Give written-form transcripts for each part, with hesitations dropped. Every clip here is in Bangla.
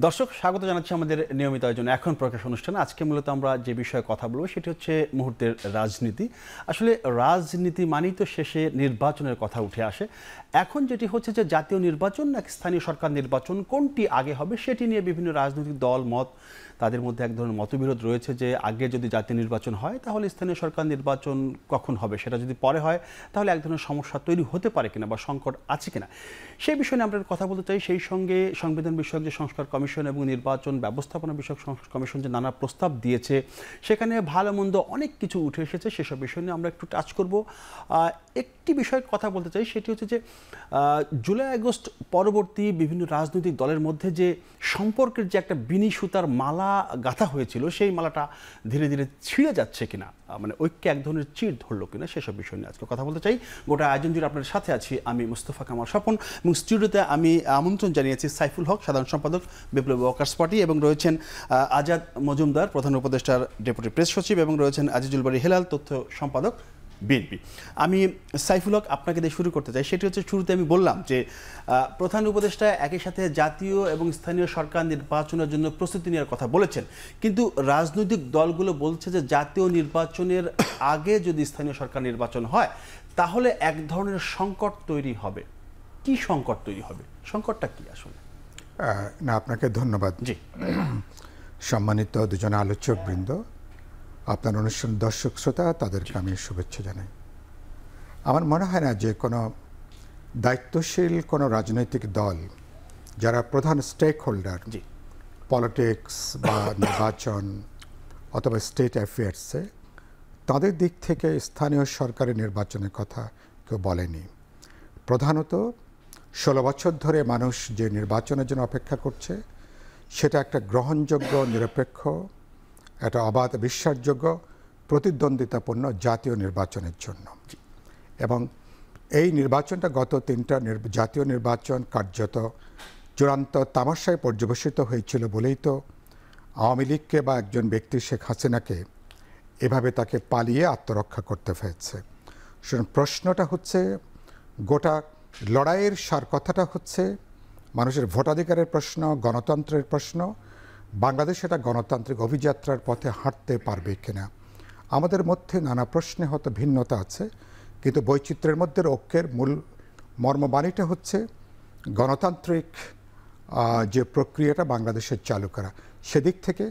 দর্শক স্বাগত জানাচ্ছি আমাদের নিয়মিত আয়োজন এখন প্রকাশ অনুষ্ঠানে। আজকে মূলত আমরা যে বিষয়ে কথা বলবো সেটি হচ্ছে মুহূর্তের রাজনীতি। আসলে রাজনীতি মানেই তো শেষে নির্বাচনের কথা উঠে আসে। এখন যেটি হচ্ছে যে জাতীয় নির্বাচন নাকি স্থানীয় সরকার নির্বাচন, কোনটি আগে হবে সেটি নিয়ে বিভিন্ন রাজনৈতিক দল মত, তাদের মধ্যে এক ধরনের মতবিরোধ রয়েছে যে আগে যদি জাতীয় নির্বাচন হয় তাহলে স্থানীয় সরকার নির্বাচন কখন হবে, সেটা যদি পরে হয় তাহলে এক ধরনের সমস্যা তৈরি হতে পারে কিনা বা সংকট আছে কিনা, সেই বিষয়ে নিয়ে আমরা কথা বলতে চাই। সেই সঙ্গে সংবিধান বিষয়ক যে সংস্কার কমিশন এবং নির্বাচন ব্যবস্থাপনা বিষয়ক কমিশন যে নানা প্রস্তাব দিয়েছে, সেখানে ভালো মন্দ অনেক কিছু উঠে এসেছে, সেসব বিষয় নিয়ে আমরা একটু টাচ করব। একটি বিষয়ের কথা বলতে চাই, সেটি হচ্ছে যে জুলাই আগস্ট পরবর্তী বিভিন্ন রাজনৈতিক দলের মধ্যে যে সম্পর্কের যে একটা বিনি সুতার মালা গাঁথা হয়েছিল, সেই মালাটা ধীরে ধীরে ছিঁড়ে যাচ্ছে কিনা, মানে ঐক্যে এক ধরনের চিড় ধরলো কিনা, সেসব বিষয় নিয়ে আজকে কথা বলতে চাই। গোটা আয়োজন জুড়ে আপনার সাথে আছি আমি মুস্তফা কামাল স্বপন, এবং স্টুডিওতে আমি আমন্ত্রণ জানিয়েছি সাইফুল হক, সাধারণ সম্পাদক বিপ্লবী ওয়ার্কার্স পার্টি, এবং রয়েছেন আজাদ মজুমদার, প্রধান উপদেষ্টার ডেপুটি প্রেস সচিব, এবং রয়েছেন আজিজুল বারী হেলাল, তথ্য সম্পাদক বিএনপি। আমি সাইফুল হক আপনাকে দিয়ে শুরু করতে চাই। সেটি হচ্ছে, শুরুতে আমি বললাম যে প্রধান উপদেষ্টা একই সাথে জাতীয় এবং স্থানীয় সরকার নির্বাচনের জন্য প্রস্তুতি নেওয়ার কথা বলেছেন, কিন্তু রাজনৈতিক দলগুলো বলছে যে জাতীয় নির্বাচনের আগে যদি স্থানীয় সরকার নির্বাচন হয় তাহলে এক ধরনের সংকট তৈরি হবে। কি সংকট তৈরি হবে, সংকটটা কি আসলে? না, আপনাকে ধন্যবাদ। জি, সম্মানিত দুজন আলোচক বৃন্দ, আপনার অনুষ্ঠান দর্শক শ্রোতা, তাদেরকে আমি শুভেচ্ছা জানাই। আমার মনে হয় না যে কোনো দায়িত্বশীল কোনো রাজনৈতিক দল, যারা প্রধান স্টেক হোল্ডার পলিটিক্স বা নির্বাচন অথবা স্টেট অ্যাফেয়ার্সে, তাদের দিক থেকে স্থানীয় সরকারের নির্বাচনের কথা কেউ বলেনি। প্রধানত 16 বছর ধরে মানুষ যে নির্বাচনের জন্য অপেক্ষা করছে, সেটা একটা গ্রহণযোগ্য, নিরপেক্ষ, একটা অবাধ, বিশ্বাসযোগ্য, প্রতিদ্বন্দ্বিতাপূর্ণ জাতীয় নির্বাচনের জন্য। এবং এই নির্বাচনটা গত 3টা জাতীয় নির্বাচন কার্যত চূড়ান্ত তামাশায় পর্যবেসিত হয়েছিল বলেই তো আওয়ামী লীগকে বা একজন ব্যক্তি শেখ হাসিনাকে এভাবে তাকে পালিয়ে আত্মরক্ষা করতে হয়েছে। সুতরাং প্রশ্নটা হচ্ছে, গোটা লড়াইয়ের সার কথাটা হচ্ছে মানুষের ভোটাধিকারের প্রশ্ন, গণতন্ত্রের প্রশ্ন। বাংলাদেশ এটা গণতান্ত্রিক অভিযাত্রার পথে হাঁটতে পারবে কিনা। আমাদের মধ্যে নানা প্রশ্নে হয়তো ভিন্নতা আছে, কিন্তু বৈচিত্র্যের মধ্যে ঐক্যের মূল মর্মবাণীটা হচ্ছে গণতান্ত্রিক যে প্রক্রিয়াটা বাংলাদেশের চালু করা। সেদিক থেকে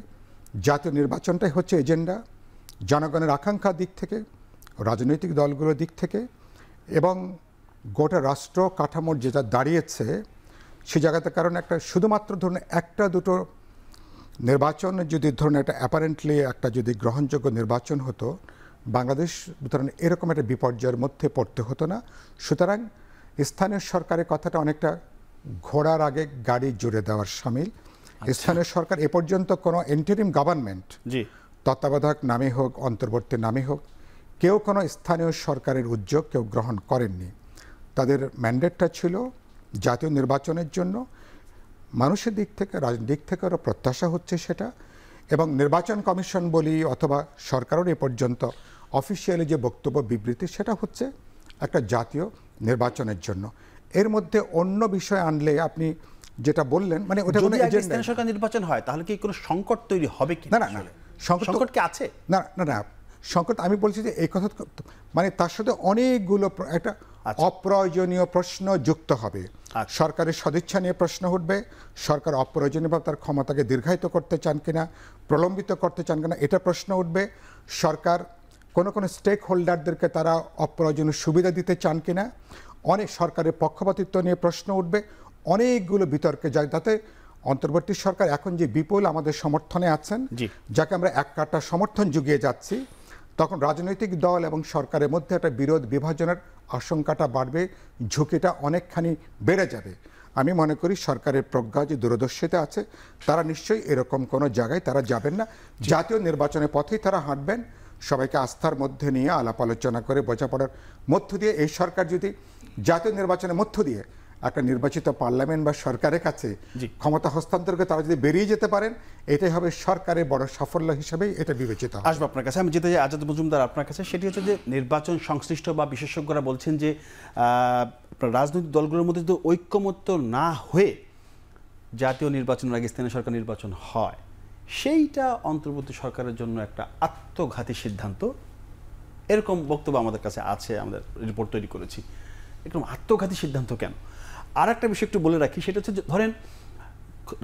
জাতীয় নির্বাচনটাই হচ্ছে এজেন্ডা, জনগণের আকাঙ্ক্ষার দিক থেকে, রাজনৈতিক দলগুলোর দিক থেকে, এবং গোটা রাষ্ট্র কাঠামোর যেটা দাঁড়িয়েছে সে জায়গাতে। কারণ একটা শুধুমাত্র ধরুন একটা দুটো নির্বাচন যদি ধরুন একটা অ্যাপারেন্টলি একটা যদি গ্রহণযোগ্য নির্বাচন হতো, বাংলাদেশ ধরুন এরকম একটা বিপর্যয়ের মধ্যে পড়তে হতো না। সুতরাং স্থানীয় সরকারের কথাটা অনেকটা ঘোড়ার আগে গাড়ি জুড়ে দেওয়ার সামিল। স্থানীয় সরকার এ পর্যন্ত কোনো ইন্টারিম গভর্নমেন্ট, তত্ত্বাবধায়ক নামে হোক, অন্তর্বর্তী নামে হোক, কেউ কোনো স্থানীয় সরকারের উদ্যোগ কেউ গ্রহণ করেননি। তাদের ম্যান্ডেটটা ছিল জাতীয় নির্বাচনের জন্য। মানুষের দিক থেকে, রাজনৈতিক দিক থেকে ওরা প্রত্যাশা হচ্ছে সেটা। এবং নির্বাচন কমিশন বলি অথবা সরকারের এ পর্যন্ত অফিসিয়ালি যে বক্তব্য বিবৃতি, সেটা হচ্ছে একটা জাতীয় নির্বাচনের জন্য। এর মধ্যে অন্য বিষয় আনলে আপনি যেটা বললেন, মানে ওটা কোনো এজেন্ডা, সরকার নির্বাচন হয় তাহলে কি কোনো সংকট তৈরি হবে কি? না না না, সংকট কি আছে? না না না, সংকট আমি বলছি যে এই কথা, মানে তার সাথে অনেকগুলো একটা অপ্রয়োজনীয় প্রশ্ন যুক্ত হবে। সরকারের সদিচ্ছা নিয়ে প্রশ্ন উঠবে, সরকার অপ্রয়োজনীয়ভাবে তার ক্ষমতাকে দীর্ঘায়িত করতে চান কিনা, প্রলম্বিত করতে চান কিনা, এটা প্রশ্ন উঠবে। সরকার কোনো স্টেক হোল্ডারদেরকে তারা অপ্রয়োজনীয় সুবিধা দিতে চান কিনা, অনেক সরকারের পক্ষপাতিত্ব নিয়ে প্রশ্ন উঠবে। অনেকগুলো বিতর্কে যায়, তাতে অন্তর্বর্তী সরকার এখন যে বিপুল আমাদের সমর্থনে আছেন, যাকে আমরা এক কাটা সমর্থন জুগিয়ে যাচ্ছি, তখন রাজনৈতিক দল এবং সরকারের মধ্যে একটা বিরোধ বিভাজনের আশঙ্কাটা বাড়বে, ঝুঁকিটা অনেকখানি বেড়ে যাবে। আমি মনে করি সরকারের প্রজ্ঞা যে দূরদর্শিতা আছে, তারা নিশ্চয়ই এরকম কোনো জায়গায় তারা যাবেন না। জাতীয় নির্বাচনের পথেই তারা হাঁটবেন, সবাইকে আস্থার মধ্যে নিয়ে আলাপ আলোচনা করে বোঝাপড়ার মধ্য দিয়ে। এই সরকার যদি জাতীয় নির্বাচনের মধ্য দিয়ে একটা নির্বাচিত পার্লামেন্ট বা সরকারের কাছে ক্ষমতা হস্তান্তর করে তারা যদি বেরিয়ে যেতে পারেন, এটাই হবে সরকারের বড় সাফল্য হিসেবেই এটা বিবেচিত। আসবো আপনার কাছে, আমি যেতে চাই আজাদ মজুমদার আপনার কাছে। সেটি হচ্ছে যে নির্বাচন সংশ্লিষ্ট বা বিশেষজ্ঞরা বলছেন যে রাজনৈতিক দলগুলোর মধ্যে যদি ঐক্যমত্য না হয়ে জাতীয় নির্বাচনের আগে স্থানীয় সরকার নির্বাচন হয়, সেইটা অন্তর্বর্তী সরকারের জন্য একটা আত্মঘাতী সিদ্ধান্ত, এরকম বক্তব্য আমাদের কাছে আছে, আমাদের রিপোর্ট তৈরি করেছি। এরকম আত্মঘাতী সিদ্ধান্ত কেন? আর একটা বিষয় একটু বলে রাখি, সেটা হচ্ছে ধরেন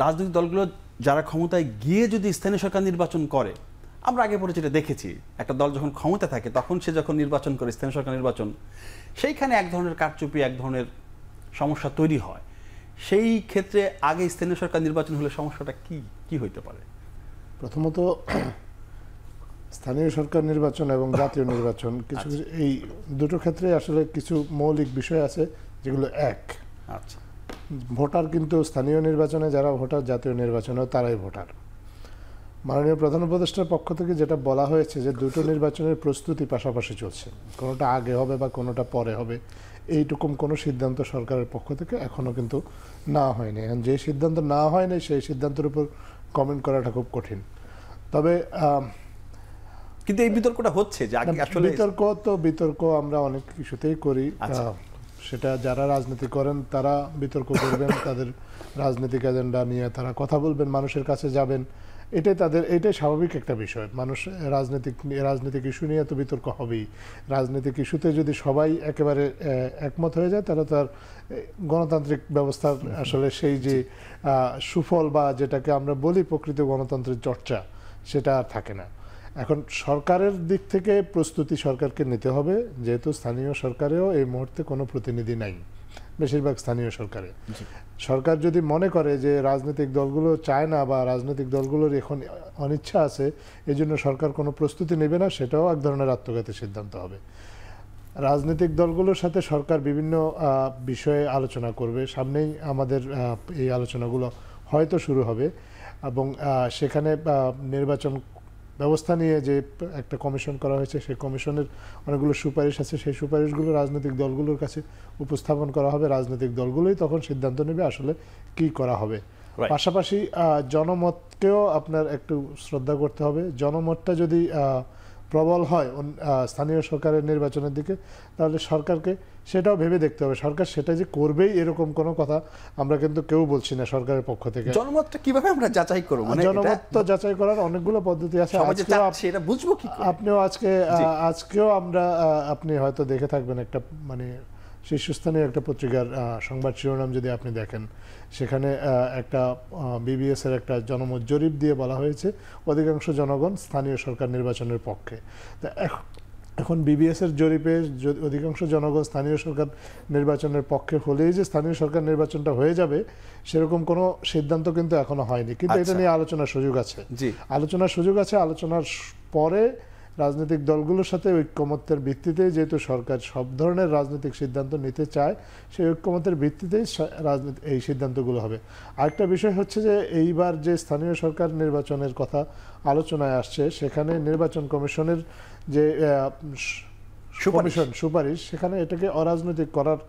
রাজনৈতিক দলগুলো যারা ক্ষমতায় গিয়ে যদি স্থানীয় সরকার নির্বাচন করে, আমরা আগে পরে যেটা দেখেছি, একটা দল যখন ক্ষমতা থাকে তখন সে যখন নির্বাচন করে স্থানীয় সরকার নির্বাচন, সেইখানে এক ধরনের কারচুপি, এক ধরনের সমস্যা তৈরি হয়। সেই ক্ষেত্রে আগে স্থানীয় সরকার নির্বাচন হলে সমস্যাটা কি হইতে পারে? প্রথমত স্থানীয় সরকার নির্বাচন এবং জাতীয় নির্বাচন কিছু এই দুটো ক্ষেত্রে আসলে কিছু মৌলিক বিষয় আছে যেগুলো এক। আচ্ছা, ভোটার কিন্তু স্থানীয় নির্বাচনে যারা ভোটার, জাতীয় নির্বাচনেও তারাই ভোটার। মাননীয় প্রধান উপদেষ্টার পক্ষ থেকে যেটা বলা হয়েছে যে দুটো নির্বাচনের প্রস্তুতি পাশাপাশি চলছে, কোনোটা আগে হবে বা কোনোটা পরে হবে এইরকম কোনো সিদ্ধান্ত সরকারের পক্ষ থেকে এখনো কিন্তু না হয়নি। এখন যে সিদ্ধান্ত না হয়নি সেই সিদ্ধান্তের উপর কমেন্ট করাটা খুব কঠিন। তবে কিন্তু এই বিতর্কটা হচ্ছে যে আগে আসলে বিতর্ক আমরা অনেক কিছুতেই করি। সেটা যারা রাজনীতি করেন তারা বিতর্ক করবেন, তাদের রাজনৈতিক এজেন্ডা নিয়ে তারা কথা বলবেন, মানুষের কাছে যাবেন, এটাই স্বাভাবিক একটা বিষয়। মানুষ রাজনৈতিক ইস্যু নিয়ে তো বিতর্ক হবেই। রাজনৈতিক ইস্যুতে যদি সবাই একেবারে একমত হয়ে যায় তাহলে তার গণতান্ত্রিক ব্যবস্থার আসলে সেই যে সুফল বা যেটাকে আমরা বলি প্রকৃত গণতন্ত্রের চর্চা, সেটা আর থাকে না। এখন সরকারের দিক থেকে প্রস্তুতি সরকারকে নিতে হবে, যেহেতু স্থানীয় সরকারেও এই মুহূর্তে কোনো প্রতিনিধি নাই, বেশিরভাগ স্থানীয় সরকারে। সরকার যদি মনে করে যে রাজনৈতিক দলগুলো চায় না বা রাজনৈতিক দলগুলোর এখন অনিচ্ছা আছে, এই জন্য সরকার কোনো প্রস্তুতি নেবে না, সেটাও এক ধরনের আত্মঘাতী সিদ্ধান্ত হবে। রাজনৈতিক দলগুলোর সাথে সরকার বিভিন্ন বিষয়ে আলোচনা করবে, সামনেই আমাদের এই আলোচনাগুলো হয়তো শুরু হবে, এবং সেখানে নির্বাচন ব্যবস্থা নিয়ে যে একটা কমিশন করা হয়েছে সেই কমিশনের অনেকগুলো সুপারিশ আছে, সেই সুপারিশগুলো রাজনৈতিক দলগুলোর কাছে উপস্থাপন করা হবে। রাজনৈতিক দলগুলোই তখন সিদ্ধান্ত নেবে আসলে কি করা হবে। পাশাপাশি জনমতকেও আপনার একটু শ্রদ্ধা করতে হবে। জনমতটা যদি প্রবল হয় স্থানীয় সরকারের নির্বাচনের দিকে, তাহলে সরকারকে সেটাও ভেবে দেখতে হবে। সরকার সেটা যে করবেই এরকম কোনো কথা আমরা কিন্তু কেউ বলছি না সরকারের পক্ষ থেকে। জনমতটা কিভাবে আমরা যাচাই করব? জনমত তো যাচাই করার অনেকগুলো পদ্ধতি আছে। আপনিও আজকেও আপনি হয়তো দেখে থাকবেন একটা মানে শীর্ষস্থানীয় একটা পত্রিকার সংবাদ শিরোনাম যদি আপনি দেখেন, সেখানে একটা বিবিএস এর একটা জনমত জরিপ দিয়ে বলা হয়েছে অধিকাংশ জনগণ স্থানীয় সরকার নির্বাচনের পক্ষে। এখন বিবিএস এর জরিপে অধিকাংশ জনগণ স্থানীয় সরকার নির্বাচনের পক্ষে হলেই যে স্থানীয় সরকার নির্বাচনটা হয়ে যাবে সেরকম কোনো সিদ্ধান্ত কিন্তু এখনো হয়নি, কিন্তু এটা নিয়ে আলোচনার সুযোগ আছে। আলোচনার পরে রাজনৈতিক দলগুলোর সাথে ঐক্যমত্যের ভিত্তিতে, যেহেতু সরকার সব ধরনের রাজনৈতিক সিদ্ধান্ত নিতে চায়, সেই ঐক্যমত্যের ভিত্তিতেই এই সিদ্ধান্তগুলো হবে। আরেকটা বিষয় হচ্ছে যে এইবার যে স্থানীয় সরকার নির্বাচনের কথা আলোচনায় আসছে, সেখানে নির্বাচন কমিশনের যে সুপারিশ, সেখানে এটাকে অরাজনৈতিক করার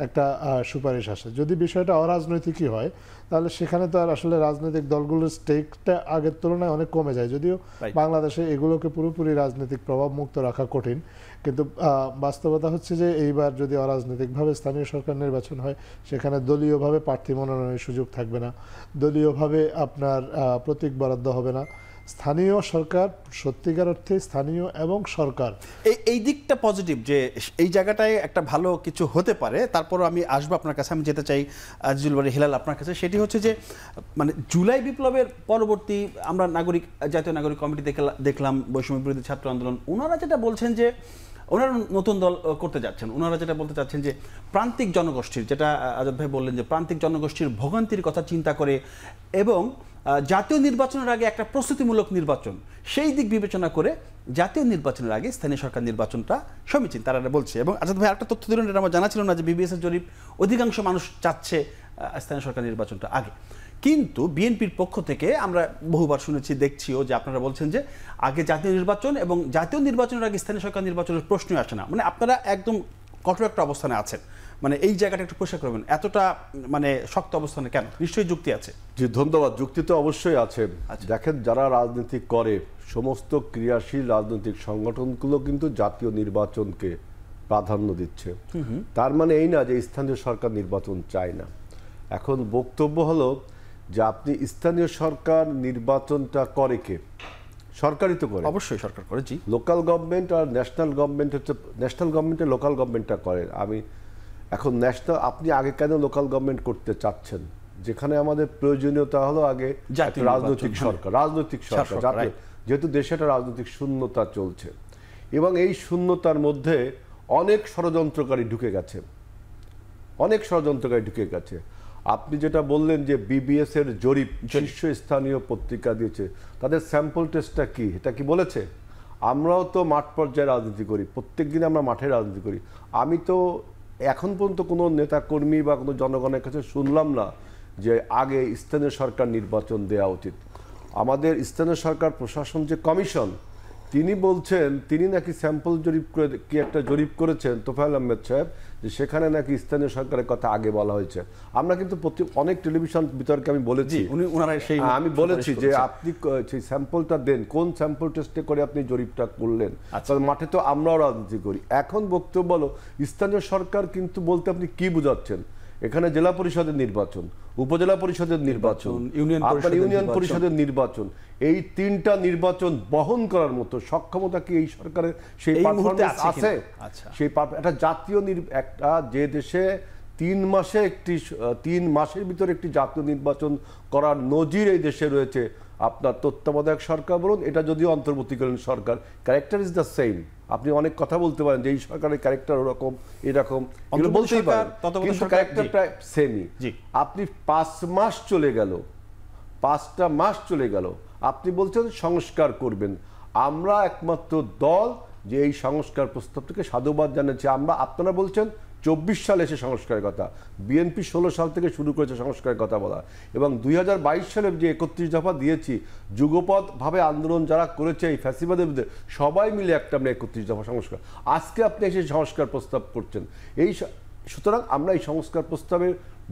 একটা সুপারিশ আসে। যদি বিষয়টা অরাজনৈতিকই হয় তাহলে সেখানে তো আর আসলে রাজনৈতিক দলগুলোর স্টেকটা আগের তুলনায় অনেক কমে যায়। যদিও বাংলাদেশে এগুলোকে পুরোপুরি রাজনৈতিক প্রভাব মুক্ত রাখা কঠিন, কিন্তু বাস্তবতা হচ্ছে যে এইবার যদি অরাজনৈতিকভাবে স্থানীয় সরকার নির্বাচন হয়, সেখানে দলীয়ভাবে প্রার্থী মনোনয়নের সুযোগ থাকবে না, দলীয়ভাবে আপনার প্রতীক বরাদ্দ হবে না। স্থানীয় সরকার সত্যিকার অর্থে স্থানীয় এবং সরকার, এই দিকটা পজিটিভ, যে এই জায়গাটায় একটা ভালো কিছু হতে পারে। তারপরও আমি আসবো আপনার কাছে, আমি যেতে চাই আজিজুল বারী হেলাল আপনার কাছে। সেটি হচ্ছে যে মানে জুলাই বিপ্লবের পরবর্তী আমরা জাতীয় নাগরিক কমিটি দেখলাম, বৈষম্য বিরোধী ছাত্র আন্দোলন, ওনারা যেটা বলছেন যে ওনারা নতুন দল করতে যাচ্ছেন, ওনারা যেটা বলতে চাচ্ছেন যে প্রান্তিক জনগোষ্ঠীর, যেটা আজাদ ভাই বললেন যে প্রান্তিক জনগোষ্ঠীর ভোগান্তির কথা চিন্তা করে এবং জাতীয় নির্বাচনের আগে একটা প্রস্তুতিমূলক নির্বাচন, সেই দিক বিবেচনা করে জাতীয় নির্বাচনের আগে স্থানীয় সরকার নির্বাচনটা সমীচীন তারা বলছে। এবং আজাদ ভাই একটা তথ্য দিলেন, এটা আমার জানা ছিল না, যে বিবিএস এর জরিপ অধিকাংশ মানুষ চাচ্ছে স্থানীয় সরকার নির্বাচনটা আগে। কিন্তু বিএনপির পক্ষ থেকে আমরা বহুবার শুনেছি, দেখছিও যে আপনারা বলছেন যে আগে জাতীয় নির্বাচন এবং জাতীয় নির্বাচনের আগে স্থানীয় সরকার নির্বাচনের প্রশ্নই আসে না। মানে আপনারা একদম কঠোর একটা অবস্থানে আছেন, মানে এই জায়গাটা একটু পরিষ্কার করবেন, এতটা মানে শক্ত অবস্থানে কেন? নিশ্চয়ই যুক্তি আছে। জি ধন্যবাদ। যুক্তি তো অবশ্যই আছে। দেখেন, যারা রাজনীতি করে সমস্ত ক্রিয়াশীল রাজনৈতিক সংগঠনগুলো কিন্তু জাতীয় নির্বাচনকে প্রাধান্য দিচ্ছে। তার মানে এই না যে স্থানীয় সরকার নির্বাচন চায় না। এখন বক্তব্য হলো যে আপনি স্থানীয় সরকার নির্বাচনটা করে কে? সরকারই তো করে। অবশ্যই সরকার করে, জি। লোকাল গভর্নমেন্ট আর ন্যাশনাল গভর্নমেন্ট হচ্ছে, ন্যাশনাল গভর্নমেন্টে লোকাল গভর্নমেন্টটা করে। আমি এখন ন্যাশনাল, আপনি আগে কেন লোকাল গভর্নমেন্ট করতে চাচ্ছেন? যেখানে আমাদের প্রয়োজনীয়তা হলো আগে রাজনৈতিক সরকার, জাতীয়, যেহেতু দেশে একটা রাজনৈতিক শূন্যতা চলছে এবং এই শূন্যতার মধ্যে অনেক ষড়যন্ত্রকারী ঢুকে গেছে, আপনি যেটা বললেন যে বিবিএস এর জরিপ শীর্ষস্থানীয় পত্রিকা দিয়েছে, তাদের স্যাম্পল টেস্টটা কি, এটা কি বলেছে? আমরাও তো মাঠ পর্যায়ে রাজনীতি করি, প্রত্যেকদিন আমরা মাঠে রাজনীতি করি। আমি তো এখন পর্যন্ত কোনো নেতা কর্মী বা কোনো জনগণের কাছে শুনলাম না যে আগে স্থানীয় সরকার নির্বাচন দেওয়া উচিত। আমাদের স্থানীয় সরকার প্রশাসন যে কমিশন, তিনি বলছেন, তিনি নাকি স্যাম্পল জরিপ করে কি একটা জরিপ করেছেন তোফায়েল আহমেদ সাহেব, যে সেখানে নাকি স্থানীয় সরকারের কথা আগে বলা হয়েছে। আমরা কিন্তু অনেক টেলিভিশন বিতর্কে আমি বলেছি, আমি বলেছি যে আপনি সেই স্যাম্পলটা দেন, কোন স্যাম্পল টেস্টে করে আপনি জরিপটা করলেন? মাঠে তো আমরাও রাজনীতি করি। এখন বক্তব্য বলো স্থানীয় সরকার, কিন্তু বলতে আপনি কি বুঝাচ্ছেন? এখানে জেলা পরিষদের নির্বাচন, উপজেলা পরিষদের নির্বাচন, ইউনিয়ন পরিষদের নির্বাচন, এই তিনটা নির্বাচন বহন করার মতো সক্ষমতা কি এই সরকারের সেই পারফরম্যান্স আছে? সেই একটা জাতীয় একটা যে দেশে 3 মাসের ভিতরে একটি জাতীয় নির্বাচন করার নজির এই দেশে রয়েছে, আপনার তত্ত্বাবধায়ক সরকার বলুন, এটা যদিও অন্তর্বর্তীকালীন সরকার, ক্যারেক্টার ইজ দ্য সেম। আপনি অনেক কথা বলতে পারেন যে এই সরকারের ক্যারেক্টার ওরকম এরকম, এগুলো বলতেই পারেন, কিন্তু ক্যারেক্টারটা সেমই। আপনি 5টা মাস চলে গেল, আপনি বলছেন সংস্কার করবেন। আমরা একমাত্র দল যে এই সংস্কার প্রস্তাবটাকে সাধুবাদ জানাচ্ছি। আপনারা বলছেন 24 সালে এসে সংস্কারের কথা, বিএনপি 16 সাল থেকে শুরু করেছে সংস্কারের কথা বলা, এবং 2022 সালের যে 31 দফা দিয়েছি, যুগপৎভাবে আন্দোলন যারা করেছে এই ফ্যাসিবাদের বিরুদ্ধে, সবাই মিলে একটা আমরা 31 দফা সংস্কার, আজকে আপনি এসে সংস্কার প্রস্তাব করছেন। সুতরাং আমরা এই সংস্কার প্রস্তাবে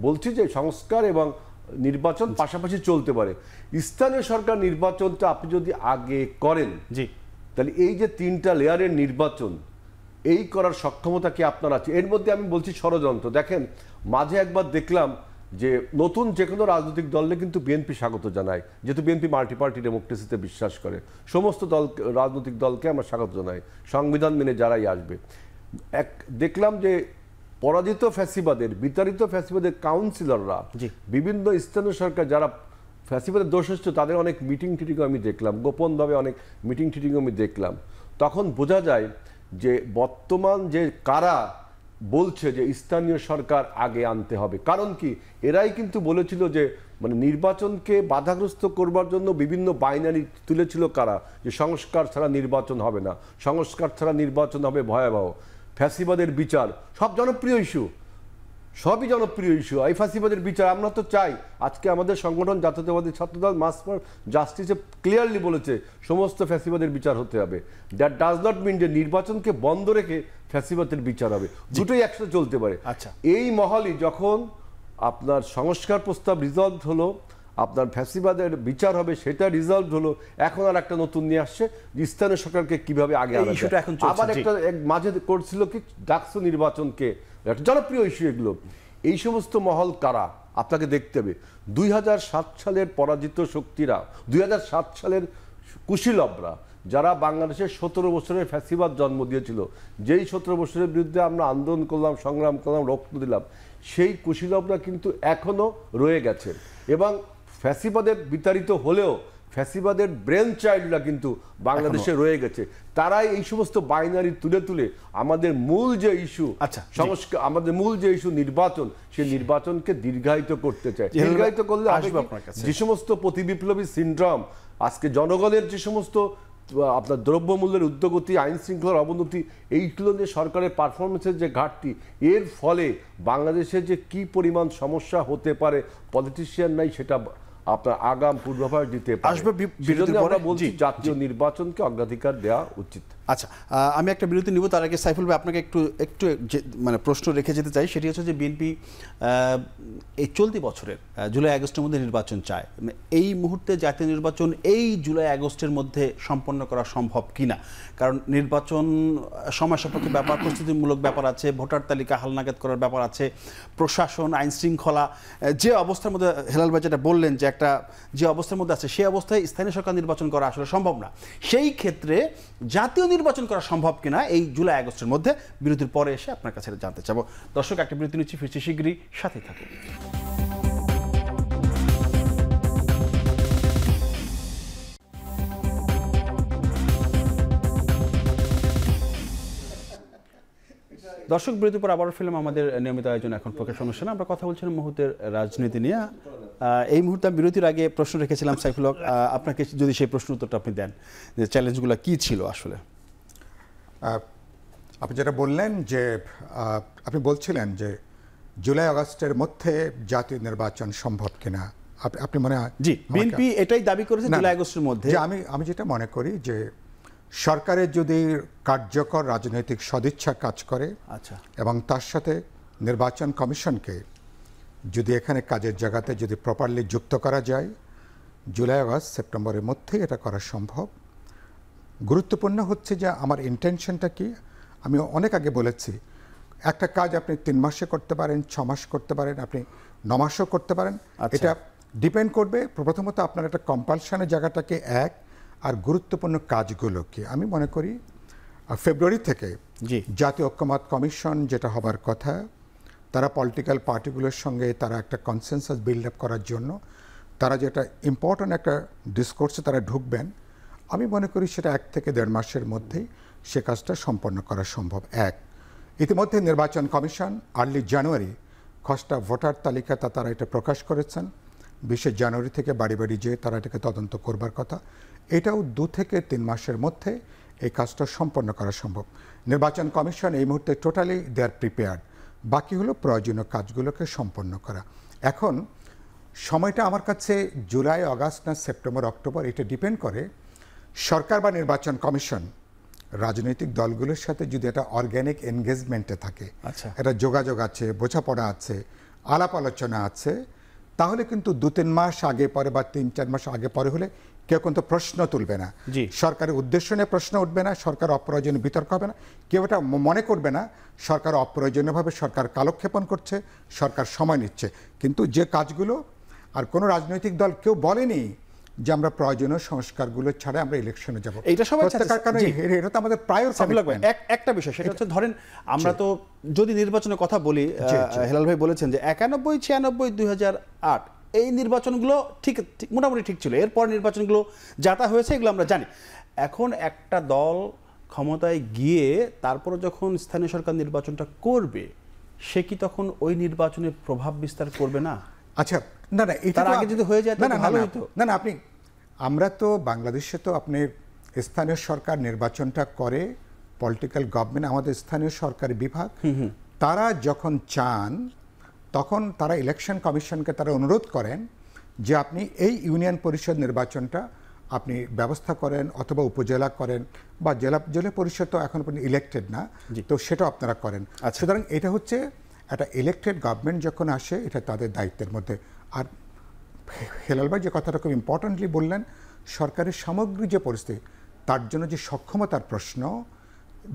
বলছি যে সংস্কার এবং নির্বাচন পাশাপাশি চলতে পারে। স্থানীয় সরকার নির্বাচনটা আপনি যদি আগে করেন, তাহলে এই যে 3টা লেয়ারের নির্বাচন, এই করার সক্ষমতা কি আপনার আছে? এর মধ্যে আমি বলছি ষড়যন্ত্র। দেখেন, মাঝে একবার দেখলাম যে নতুন যে কোনো রাজনৈতিক দলে কিন্তু বিএনপি স্বাগত জানায়, যেহেতু বিএনপি মাল্টিপার্টি ডেমোক্রেসিতে বিশ্বাস করে। সমস্ত রাজনৈতিক দলকে আমরা স্বাগত জানাই, সংবিধান মেনে যারাই আসবে। দেখলাম যে পরাজিত ফ্যাসিবাদের, বিতাড়িত ফ্যাসিবাদের কাউন্সিলররা, বিভিন্ন স্থানীয় সরকার যারা ফ্যাসিবাদের দোষস্থ, তাদের অনেক মিটিং টিটিংও আমি দেখলাম, গোপনভাবে অনেক মিটিং টিটিংও আমি দেখলাম। তখন বোঝা যায় যে বর্তমান যে কারা বলছে যে স্থানীয় সরকার আগে আনতে হবে, কারণ কি এরাই কিন্তু বলেছিল যে মানে নির্বাচনকে বাধাগ্রস্ত করবার জন্য বিভিন্ন বাইনারি তুলেছিল কারা, যে সংস্কার ছাড়া নির্বাচন হবে না, সংস্কার ছাড়া নির্বাচন হবে ভয়াবহ, ফ্যাসিবাদের বিচার, সব জনপ্রিয় ইস্যু, সবই জনপ্রিয় ইস্যু। এই ফ্যাসিবাদের বিচার আমরা তো চাই। আজকে আমাদের সংগঠন জাতীয়তাবাদী ছাত্রদল মার্চ ফর জাস্টিসে ক্লিয়ারলি বলেছে সমস্ত ফ্যাসিবাদের বিচার হতে হবে। দ্যাট ডাজ নট মিন যে নির্বাচনকে বন্ধ রেখে ফ্যাসিবাদের বিচার হবে, দুটোই একসাথে চলতে পারে। এই মহলই যখন আপনার সংস্কার প্রস্তাব রিজলভ হলো, আপনার ফ্যাসিবাদের বিচার হবে সেটা রিজলভ হলো, এখন আর একটা নতুন নিয়ে আসছে স্থানীয় সরকারকে কিভাবে আগে আনা যায়। আবার একটা মাঝে করছিল কি ডাকসু নির্বাচনকে, একটা জনপ্রিয় ইস্যু। এগুলো এই সমস্ত মহল কারা আপনাকে দেখতে হবে। 2007 সালের পরাজিত শক্তিরা, 2007 সালের কুশীলবরা, যারা বাংলাদেশের 17 বছরের ফ্যাসিবাদ জন্ম দিয়েছিল, যেই 17 বছরের বিরুদ্ধে আমরা আন্দোলন করলাম, সংগ্রাম করলাম, রক্ত দিলাম, সেই কুশীলবরা কিন্তু এখনো রয়ে গেছে। এবং ফ্যাসিবাদের বিতাড়িত হলেও ফ্যাসিবাদের ব্রেন চাইল্ডরা কিন্তু বাংলাদেশে রয়ে গেছে। তারাই এই সমস্ত বাইনারি তুলে তুলে আমাদের মূল যে ইস্যু সংস্কার, আমাদের মূল যে ইস্যু নির্বাচন, সেই নির্বাচনকে দীর্ঘায়িত করতে চায়। দীর্ঘায়িত করলে যে সমস্ত প্রতিবিপ্লবী সিনড্রোম, আজকে জনগণের যে সমস্ত আপনার দ্রব্যমূল্যের ঊর্ধ্বগতি, আইন শৃঙ্খলার অবনতি, এইগুলো নিয়ে সরকারের পারফরমেন্সের যে ঘাটতি, এর ফলে বাংলাদেশে যে কি পরিমাণ সমস্যা হতে পারে পলিটিশিয়ান নাই সেটা আপনার আগাম পূর্বাভাস দিতে পারে। সেজন্য আমরা বলছি জাতীয় নির্বাচনকে অগ্রাধিকার দেওয়া উচিত। আচ্ছা, আমি একটা বিরতি নিব, তার আগে সাইফুল ভাই আপনাকে একটু একটু মানে প্রশ্ন রেখে যেতে চাই। সেটি হচ্ছে যে বিএনপি এই চলতি বছরের জুলাই আগস্টের মধ্যে নির্বাচন চায়। এই মুহূর্তে জাতীয় নির্বাচন এই জুলাই আগস্টের মধ্যে সম্পন্ন করা সম্ভব কিনা, কারণ নির্বাচন সময় সাপেক্ষ ব্যাপার, প্রস্তুতিমূলক ব্যাপার আছে, ভোটার তালিকা হালনাগাদ করার ব্যাপার আছে, প্রশাসন, আইন শৃঙ্খলা, যে অবস্থার মধ্যে হেলাল ভাই যেটা বললেন যে একটা যে অবস্থার মধ্যে আছে, সেই অবস্থায় স্থানীয় সরকার নির্বাচন করা আসলে সম্ভব না। সেই ক্ষেত্রে জাতীয় নির্বাচন করা সম্ভব কিনা এই জুলাই আগস্টের মধ্যে, বিরতির পরে এসে আপনার কাছে জানতে চাবো। দর্শক, একটা বিরতি নিচ্ছি, ফিরছি শীঘ্রই, সাথেই থাকুন। দর্শক, বিরতির পর আবারও ফিল্ম আমাদের নিয়মিত আয়োজন এখন প্রকাশ অনুষ্ঠানে। আমরা কথা বলছিলাম মুহূর্তের রাজনীতি নিয়ে। এই মুহূর্তে আমি বিরতির আগে প্রশ্ন রেখেছিলাম সাইফুল হক, আপনাকে যদি সেই প্রশ্ন উত্তরটা আপনি দেন যে চ্যালেঞ্জগুলো কি ছিল আসলে। আপনি যেটা বললেন যে আপনি বলছিলেন যে জুলাই আগস্টের মধ্যে জাতীয় নির্বাচন সম্ভব কিনা, আপনি মনে হয় জি বিএনপি এটাই দাবি করেছে জুলাই আগস্টের মধ্যে। আমি যেটা মনে করি যে সরকারের যদি কার্যকর রাজনৈতিক সদিচ্ছা কাজ করে, আচ্ছা, এবং তার সাথে নির্বাচন কমিশনকে যদি এখানে কাজের জায়গাতে যদি প্রপারলি যুক্ত করা যায়, জুলাই আগস্ট সেপ্টেম্বরের মধ্যেই এটা করা সম্ভব। গুরুত্বপূর্ণ হচ্ছে যে আমার ইন্টেনশনটা কি। আমি অনেক আগে বলেছি, একটা কাজ আপনি 3 মাসে করতে পারেন, 6 মাস করতে পারেন, আপনি 9 মাসও করতে পারেন। এটা ডিপেন্ড করবে প্রথমত আপনার একটা কম্পালশনের জায়গাটাকে এক, আর গুরুত্বপূর্ণ কাজগুলো কি। আমি মনে করি ফেব্রুয়ারি থেকে জাতীয় ঐক্যমত কমিশন যেটা হবার কথা, তারা পলিটিক্যাল পার্টিগুলোর সঙ্গে তারা একটা কনসেনসাস বিল্ড আপ করার জন্য তারা যেটা ইম্পর্ট্যান্ট একটা ডিসকোর্সে তারা ঢুকবেন, আমি মনে করি সেটা 1 থেকে 1.5 মাসের মধ্যেই সে কাজটা সম্পন্ন করা সম্ভব। ইতিমধ্যে নির্বাচন কমিশন আর্লি জানুয়ারি খসড়া ভোটার তালিকা তারা এটা প্রকাশ করেছেন। 20 জানুয়ারি থেকে বাড়ি বাড়ি যেয়ে তারা এটাকে তদন্ত করবার কথা। এটাও 2 থেকে 3 মাসের মধ্যে এই কাজটা সম্পন্ন করা সম্ভব। নির্বাচন কমিশন এই মুহূর্তে টোটালি দে আর প্রিপেয়ার্ড, বাকি হলো প্রয়োজনীয় কাজগুলোকে সম্পন্ন করা। এখন সময়টা আমার কাছে জুলাই, আগস্ট না সেপ্টেম্বর, অক্টোবর, এটা ডিপেন্ড করে সরকার বা নির্বাচন কমিশন রাজনৈতিক দলগুলোর সাথে যদি একটা অর্গ্যানিক এনগেজমেন্টে থাকে, আচ্ছা, একটা যোগাযোগ আছে, বোঝাপড়া আছে, আলাপ আলোচনা আছে, তাহলে কিন্তু 2-3 মাস আগে পরে বা 3-4 মাস আগে পরে হলে কেউ কিন্তু প্রশ্ন তুলবে না, সরকারের উদ্দেশ্য নিয়ে প্রশ্ন উঠবে না, সরকার অপ্রয়োজনীয় বিতর্ক হবে না, কেউ এটা মনে করবে না সরকার অপ্রয়োজনীয়ভাবে সরকার কালক্ষেপণ করছে, সরকার সময় নিচ্ছে। কিন্তু যে কাজগুলো আর কোনো রাজনৈতিক দল কেউ বলেনি যে আমরা প্রয়োজনীয় সংস্কারগুলো ছাড়া আমরা ইলেকশনে যাব, এটা সবাই এটা তো আমাদের প্রায় কমিটমেন্ট। একটা বিষয় সেটা হচ্ছে, ধরেন আমরা তো যদি নির্বাচনের কথা বলি, হেলাল ভাই বলেছেন যে 91, 96, 2008 এই নির্বাচনগুলো ঠিক মোটামুটি ঠিক ছিল। এরপর নির্বাচনগুলো যাতা হয়েছে এগুলো আমরা জানি। এখন একটা দল ক্ষমতায় গিয়ে তারপরে যখন স্থানীয় সরকার নির্বাচনটা করবে, সে কি তখন ওই নির্বাচনের প্রভাব বিস্তার করবে না? আচ্ছা, না না, এটা আগে যদি হয়ে যায় তাহলে ভালো হতো। না, আপনি আমরা তো বাংলাদেশে তো আপনি স্থানীয় সরকার নির্বাচনটা করে পলিটিক্যাল গভর্নমেন্ট, আমাদের স্থানীয় সরকার বিভাগ, তারা যখন চান তখন তারা ইলেকশন কমিশনকে তারা অনুরোধ করেন যে আপনি এই ইউনিয়ন পরিষদ নির্বাচনটা আপনি ব্যবস্থা করেন, অথবা উপজেলা করেন, বা জেলা পরিষদ তো এখন পর্যন্ত ইলেক্টেড না, তো সেটা আপনারা করেন। সুতরাং এটা হচ্ছে একটা ইলেক্টেড গভর্নমেন্ট যখন আসে, এটা তাদের দায়িত্বের মধ্যে। আর হেলাল ভাই যে কথাটা খুব ইম্পর্টেন্টলি বললেন, সরকারের সামগ্রিক যে পরিস্থিতি, তার জন্য যে সক্ষমতার প্রশ্ন,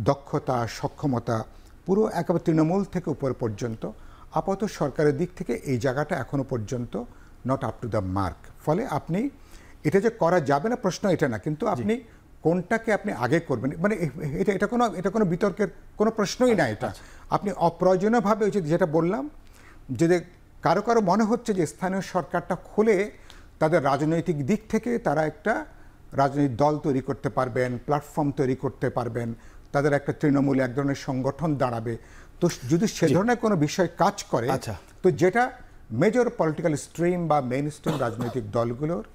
দক্ষতা, সক্ষমতা, পুরো একেবারে তৃণমূল থেকে উপর পর্যন্ত আপাতত সরকারের দিক থেকে এই জায়গাটা এখনো পর্যন্ত not up to the mark. ফলে আপনি এটা যে করা যাবে না প্রশ্ন এটা না, কিন্তু আপনি কোনটাকে আপনি আগে করবেন, মানে এটা কোনো বিতর্কের কোনো প্রশ্নই না। এটা আপনি অপ্রয়োজনীয়ভাবে যেটা বললাম, যদি কারো কারো মনে হচ্ছে যে স্থানীয় সরকারটা খুলে তাদের রাজনৈতিক দিক থেকে তারা একটা রাজনৈতিক দল তৈরি করতে পারবেন, প্ল্যাটফর্ম তৈরি করতে পারবেন, তাদের একটা তৃণমূল এক ধরনের সংগঠন দাঁড়াবে, তো যদি সে ধরনের কোনো বিষয় কাজ করে, তো যেটা মেজর পলিটিক্যাল স্ট্রিম বা মেইন স্ট্রিম রাজনৈতিক দলগুলোর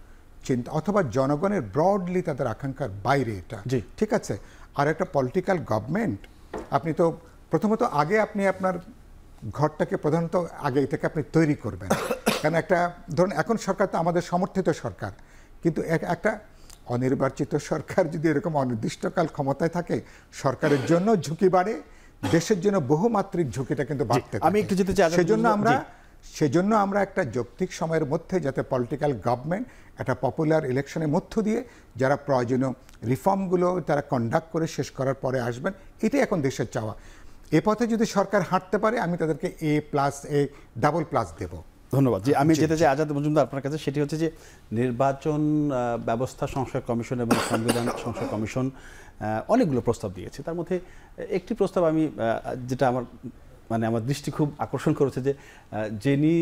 চিন্তা অথবা জনগণের ব্রডলি তাদের আকাঙ্ক্ষার বাইরে, এটা ঠিক আছে। আর একটা পলিটিক্যাল গভর্নমেন্ট, আপনি তো প্রথমত আগে আপনি আপনার ঘরটাকে প্রধানত আগে থেকে আপনি তৈরি করবেন। কারণ একটা ধরুন এখন সরকার তো আমাদের সমর্থিত সরকার, কিন্তু একটা অনির্বাচিত সরকার যদি এরকম অনির্দিষ্টকাল ক্ষমতায় থাকে, সরকারের জন্য ঝুঁকি বাড়ে, দেশের জন্য বহুমাত্রিক ঝুঁকিটা কিন্তু বাড়তে থাকে। আমি একটু যেতে চাই, সেজন্য আমরা একটা যৌক্তিক সময়ের মধ্যে যাতে পলিটিক্যাল গভর্নমেন্ট একটা পপুলার ইলেকশনের মধ্য দিয়ে যারা প্রয়োজনীয় রিফর্মগুলো তারা কন্ডাক্ট করে শেষ করার পরে আসবেন, এটাই এখন দেশের চাওয়া। এ পথে যদি সরকার হাঁটতে পারে, আমি তাদেরকে A+A++ দেব। ধন্যবাদ। জি, আমি যেতে চাই আজাদ মজুমদার আপনার কাছে, সেটি হচ্ছে যে নির্বাচন ব্যবস্থা সংস্কার কমিশন এবং সংবিধান সংস্কার কমিশন অনেকগুলো প্রস্তাব দিয়েছে। তার মধ্যে একটি প্রস্তাব আমি যেটা আমার দৃষ্টি খুব আকর্ষণ করেছে, যে যিনি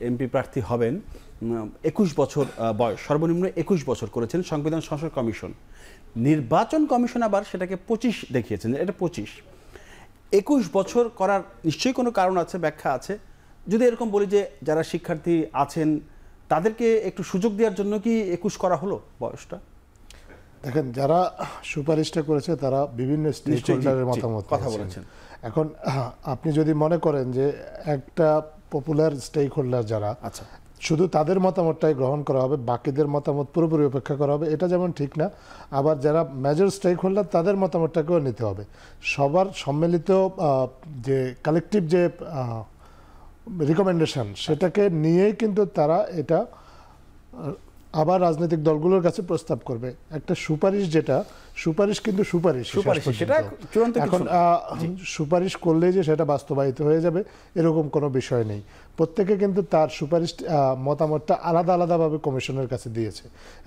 এমপি প্রার্থী হবেন 21 বছর বয়স, সর্বনিম্ন 21 বছর করেছেন সংবিধান সংস্কার কমিশন। নির্বাচন কমিশন আবার সেটাকে 25 দেখিয়েছেন, এটা 21 বছর করার নিশ্চয়ই কোনো কারণ আছে, ব্যাখ্যা আছে। যদি এরকম বলি যে যারা শিক্ষার্থী আছেন তাদেরকে একটু সুযোগ দেওয়ার জন্য কি 21 করা হলো বয়সটা? দেখেন, যারা সুপারিশটা করেছে তারা বিভিন্ন স্টেক হোল্ডারের মতামত কথা বলেছেন। এখন আপনি যদি মনে করেন যে একটা পপুলার স্টেক হোল্ডার যারা, আচ্ছা, শুধু তাদের মতামতটাই গ্রহণ করা হবে, বাকিদের মতামত পুরোপুরি উপেক্ষা করা হবে, এটা যেমন ঠিক না। আবার যারা মেজর স্টেক হোল্ডার তাদের মতামতটাকেও নিতে হবে। সবার সম্মিলিত যে কালেকটিভ যে রিকমেন্ডেশন, সেটাকে নিয়েই কিন্তু তারা এটা আবার রাজনৈতিক দলগুলোর কাছে প্রস্তাব করবে। একটা সুপারিশ, যেটা সুপারিশ কিন্তু সুপারিশ, সেটা চূড়ান্ত এখন সুপারিশ করলে যে সেটা বাস্তবায়িত হয়ে যাবে এরকম কোনো বিষয় নেই। প্রত্যেকে কিন্তু তার সুপারিশ মতামতটা আলাদা আলাদাভাবে কমিশনের কাছে দিয়েছে।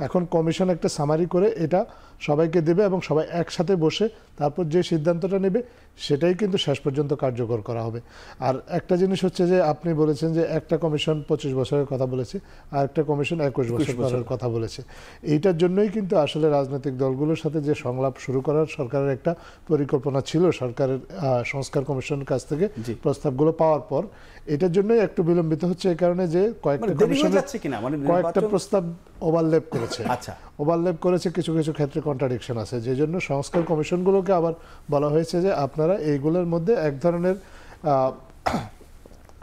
এখন কমিশন একটা সামারি করে এটা সবাইকে দেবে এবং সবাই একসাথে বসে তারপর যে সিদ্ধান্তটা নেবে সেটাই কিন্তু শেষ পর্যন্ত কার্যকর করা হবে। আর একটা জিনিস হচ্ছে যে আপনি বলেছেন যে একটা কমিশন 25 বছরের কথা বলেছে আর একটা কমিশন 21 বছর করার কথা বলেছে। এইটার জন্যই কিন্তু আসলে রাজনৈতিক দলগুলোর সাথে যে সংলাপ শুরু করার সরকারের একটা পরিকল্পনা ছিল সরকারের সংস্কার কমিশনের কাছ থেকে প্রস্তাবগুলো পাওয়ার পর, এটার জন্যই একটু বিলম্বিত হচ্ছে। এই কারণে যে কয়েকটা কমিশনের কয়েকটা প্রস্তাব ওভারল্যাপ করেছে। আচ্ছা, ওভারল্যাপ করেছে, কিছু কিছু ক্ষেত্রে কন্ট্রাডিকশন আছে, যে জন্য সংস্কার কমিশনগুলোকে আবার বলা হয়েছে যে আপনারা এইগুলোর মধ্যে এক ধরনের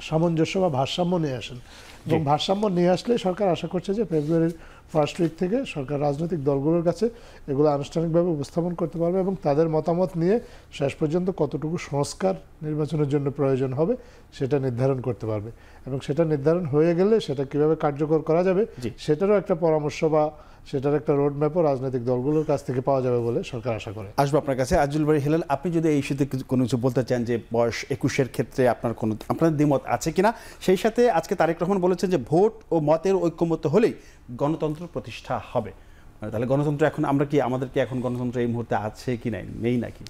সামঞ্জস্য বা ভারসাম্য নিয়ে আসেন। এবং ভারসাম্য নিয়ে আসলে সরকার আশা করছে যে ফেব্রুয়ারির ফার্স্ট উইক থেকে সরকার রাজনৈতিক দলগুলোর কাছে এগুলো আনুষ্ঠানিকভাবে উপস্থাপন করতে পারবে এবং তাদের মতামত নিয়ে শেষ পর্যন্ত কতটুকু সংস্কার নির্বাচনের জন্য প্রয়োজন হবে সেটা নির্ধারণ করতে পারবে। এবং সেটা নির্ধারণ হয়ে গেলে সেটা কিভাবে কার্যকর করা যাবে সেটারও একটা পরামর্শ বা সেটার একটা রোডম্যাপও রাজনৈতিক দলগুলোর কাছ থেকে পাওয়া যাবে বলে সরকার আশা করে। আসবো আপনার কাছে আজিজুল বারী হেলাল, আপনি যদি এই ইস্যুতে কোনো কিছু বলতে চান যে বয়স 21-এর ক্ষেত্রে আপনার দ্বিমত আছে কিনা, সেই সাথে আজকে তারেক রহমান বলেছেন যে ভোট ও মতের ঐক্যমত্য হলেই গণতন্ত্র প্রতিষ্ঠা হবে। তাহলে গণতন্ত্র এখন আমাদের কি এখন গণতন্ত্র এই মুহূর্তে আছে কি নেই নাকি?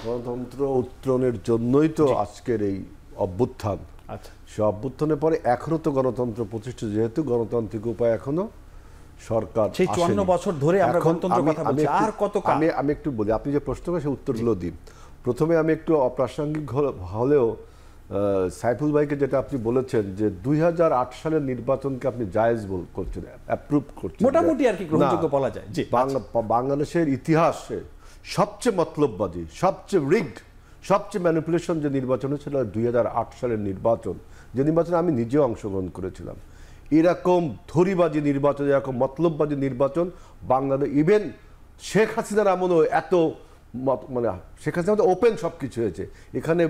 গণতন্ত্র উত্তরণের জন্যই তো আজকের এই অভ্যুত্থান। আচ্ছা, সে অভ্যুত্থানের পরে এখনো তো গণতন্ত্র প্রতিষ্ঠিত, যেহেতু গণতান্ত্রিক উপায় এখনো সরকার সেই 54 বছর ধরে আমরা গণতন্ত্রের কথা বলছি, আর কত আমি একটু বলি, আপনি যে প্রশ্ন করেন সেই উত্তরগুলো দিন। প্রথমে আমি একটু অপ্রাসঙ্গিক হলেও সাইফুল ভাইকে যেটা আপনি বলেছেন যে 2008 সালের নির্বাচনকে আপনি জায়েজ করছেন, অ্যাপ্রুভ করছেন, মোটামুটি আর কি গ্রহণযোগ্য বলা যায়। জি, বাংলাদেশের ইতিহাসে সবচেয়ে মতলববাদী, সবচেয়ে রিগড, সবচেয়ে ম্যানিপুলেশন যে নির্বাচন ছিল 2008 সালের নির্বাচন, যে নির্বাচনে আমি নিজেও অংশগ্রহণ করেছিলাম। এরকম ধরিবাজি নির্বাচন, এরকম মতলববাজি নির্বাচন বাংলাদেশ, ইভেন শেখ হাসিনার আমলেও এত মানে শেখ হাসিনা ওপেন সব কিছু হয়েছে, এখানে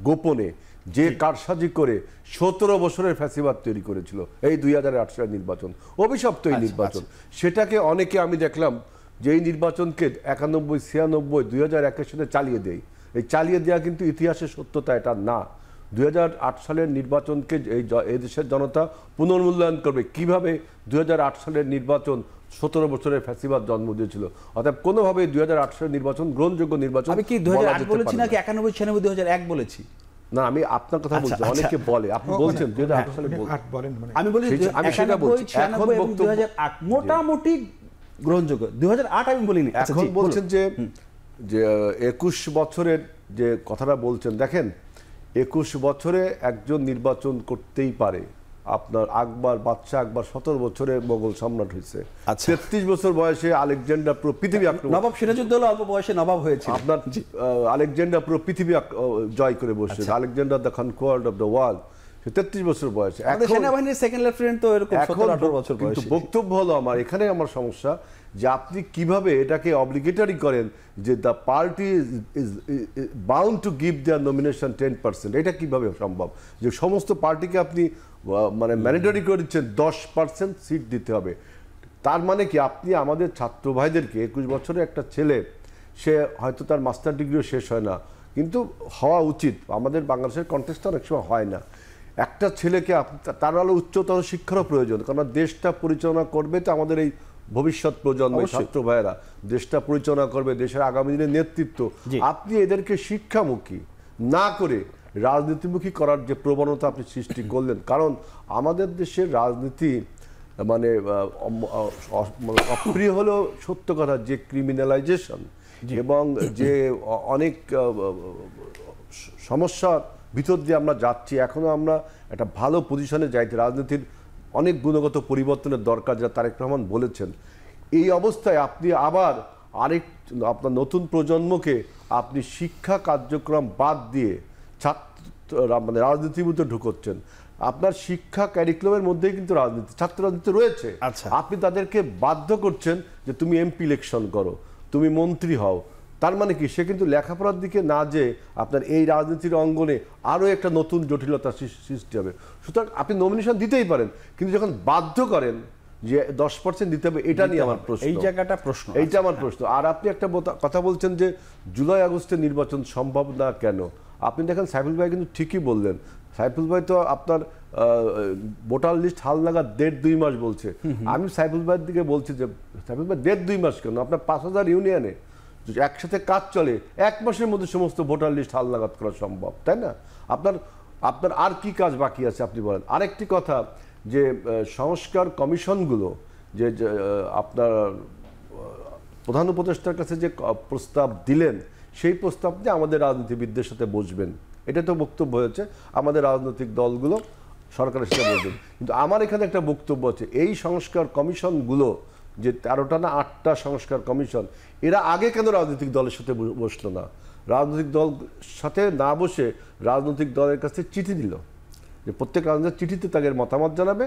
গোপনে যে কারসাজি করে 17 বছরের ফ্যাসিবাদ তৈরি করেছিল এই 2008 সালের নির্বাচন, অভিশপ্ত এই নির্বাচন। সেটাকে অনেকে আমি দেখলাম যে এই নির্বাচনকে 91, 96, 2001 সালে চালিয়ে দেয়। এই চালিয়ে দেওয়া কিন্তু ইতিহাসের সত্যতা এটা না। 2008 সালের নির্বাচনকে এই দেশের জনতা পুনর্মূল্যায়ন করবে। কিভাবে 2008 সালের নির্বাচন 17 বছরের ফ্যাসিবাদ জন্ম দিয়েছিল, অর্থাৎ কোনোভাবে 2008 সালের নির্বাচন গ্রহণযোগ্য নির্বাচন। আমি কি 2008 বলেছি নাকি 91, 96, 2001 বলেছি? না, আমি আপনার কথা বলছি। অনেকে বলে, আপনি বলছেন 2008 সালে বলেন, আমি বলি আমি সেটা বলছি। এখন 2008 মোটামুটি গ্রহণযোগ্য, 2008 আমি বলিনি। এখন বলছেন যে 21 বছরের যে কথাটা বলছেন, দেখেন 21 বছরে একজন নির্বাচন করতেই পারে। আপনার বাদশাহ আকবর 17 বছরে মোগল সম্রাট হয়েছে। 33 বছর বয়সে আলেকজান্ডার পুরো পৃথিবী নবাব সিরাজউদ্দৌলা অল্প বয়সে নবাব হয়েছে। আপনার আলেকজান্ডার পুরো পৃথিবী জয় করে বসে, Alexander the conquered of the world, 33 বছর বয়সে। সেনাবাহিনীর সেকেন্ড লেফটেন্যান্ট তো এরকম 17-18 বছর বয়সে। কিন্তু বক্তব্য হলো আমার এখানে আমার সমস্যা যে আপনি কিভাবে এটাকে অব্লিগেটরি করেন যে the party is bound to give there nomination 10%, এটা কিভাবে সম্ভব যে সমস্ত পার্টিকে আপনি মানে ম্যান্ডেটরি করে দিচ্ছেন 10% সিট দিতে হবে? তার মানে কি আপনি আমাদের ছাত্র ভাইদেরকে 21 বছরের একটা ছেলে, সে হয়তো তার মাস্টার ডিগ্রিও শেষ হয় না, কিন্তু হওয়া উচিত, আমাদের বাংলাদেশের কনটেক্সটে অনেক সময় হয় না, একটা ছেলেকে তার আলো উচ্চতর শিক্ষারও প্রয়োজন, কারণ দেশটা পরিচালনা করবে তো আমাদের এই ভবিষ্যৎ প্রজন্ম, ছাত্র ভাইয়েরা দেশটা পরিচালনা করবে, দেশের আগামী দিনের নেতৃত্ব। আপনি এদেরকে শিক্ষামুখী না করে রাজনীতিমুখী করার যে প্রবণতা আপনি সৃষ্টি করলেন, কারণ আমাদের দেশের রাজনীতি মানে অপ্রিয় হলেও সত্য কথা, যে ক্রিমিনালাইজেশন এবং যে অনেক সমস্যার ভিতর দিয়ে আমরা যাচ্ছি, এখনো আমরা একটা ভালো পজিশনে যাইতে, রাজনীতির অনেক গুণগত পরিবর্তনের দরকার, যা তারেক রহমান বলেছেন। এই অবস্থায় আপনি আবার আপনার নতুন প্রজন্মকে আপনি শিক্ষা কার্যক্রম বাদ দিয়ে মানে রাজনীতির মধ্যে ঢুকোচ্ছেন। আপনার শিক্ষা ক্যারিকুলামের মধ্যেই কিন্তু রাজনীতি, ছাত্র রাজনীতি রয়েছে। আপনি তাদেরকে বাধ্য করছেন যে তুমি এমপি ইলেকশন করো, তুমি মন্ত্রী হও। তার মানে কি, সে কিন্তু লেখাপড়ার দিকে না যে আপনার এই রাজনীতির অঙ্গনে আরও একটা নতুন জটিলতা সৃষ্টি হবে। সুতরাং আপনি নমিনেশন দিতেই পারেন, কিন্তু যখন বাধ্য করেন যে 10% দিতে হবে, এটা নিয়ে আমার প্রশ্ন, এই জায়গাটা প্রশ্ন, এইটা আমার প্রশ্ন। আর আপনি একটা কথা বলছেন যে জুলাই আগস্টে নির্বাচন সম্ভব না কেন? আপনি দেখেন সাইফুল ভাই কিন্তু ঠিকই বললেন। সাইফুল ভাই তো আপনার ভোটার লিস্ট হালনাগাদ 1.5-2 মাস বলছে। আমি সাইফুল ভাইয়ের দিকে বলছি যে সাইফুল ভাই 1.5-2 মাস কেন, আপনার 5000 ইউনিয়নে একসাথে কাজ চলে, 1 মাসের মধ্যে সমস্ত ভোটার লিস্ট হালনাগাদ করা সম্ভব, তাই না? আপনার আর কি কাজ বাকি আছে আপনি বলেন। আরেকটি কথা, যে সংস্কার কমিশনগুলো যে আপনার প্রধান উপদেষ্টার কাছে যে প্রস্তাব দিলেন, সেই প্রস্তাব নিয়ে আমাদের রাজনীতিবিদদের সাথে বসবেন, এটা তো বক্তব্য হয়েছে, আমাদের রাজনৈতিক দলগুলো সরকারের সাথে বসবেন। কিন্তু আমার এখানে একটা বক্তব্য আছে, এই সংস্কার কমিশনগুলো যে 13টা না 8টা সংস্কার কমিশন, এরা আগে কেন রাজনৈতিক দলের সাথে বসলো না? রাজনৈতিক দল সাথে না বসে রাজনৈতিক দলের কাছে চিঠি দিল যে প্রত্যেক রাজনৈতিক চিঠিতে তাদের মতামত জানাবে,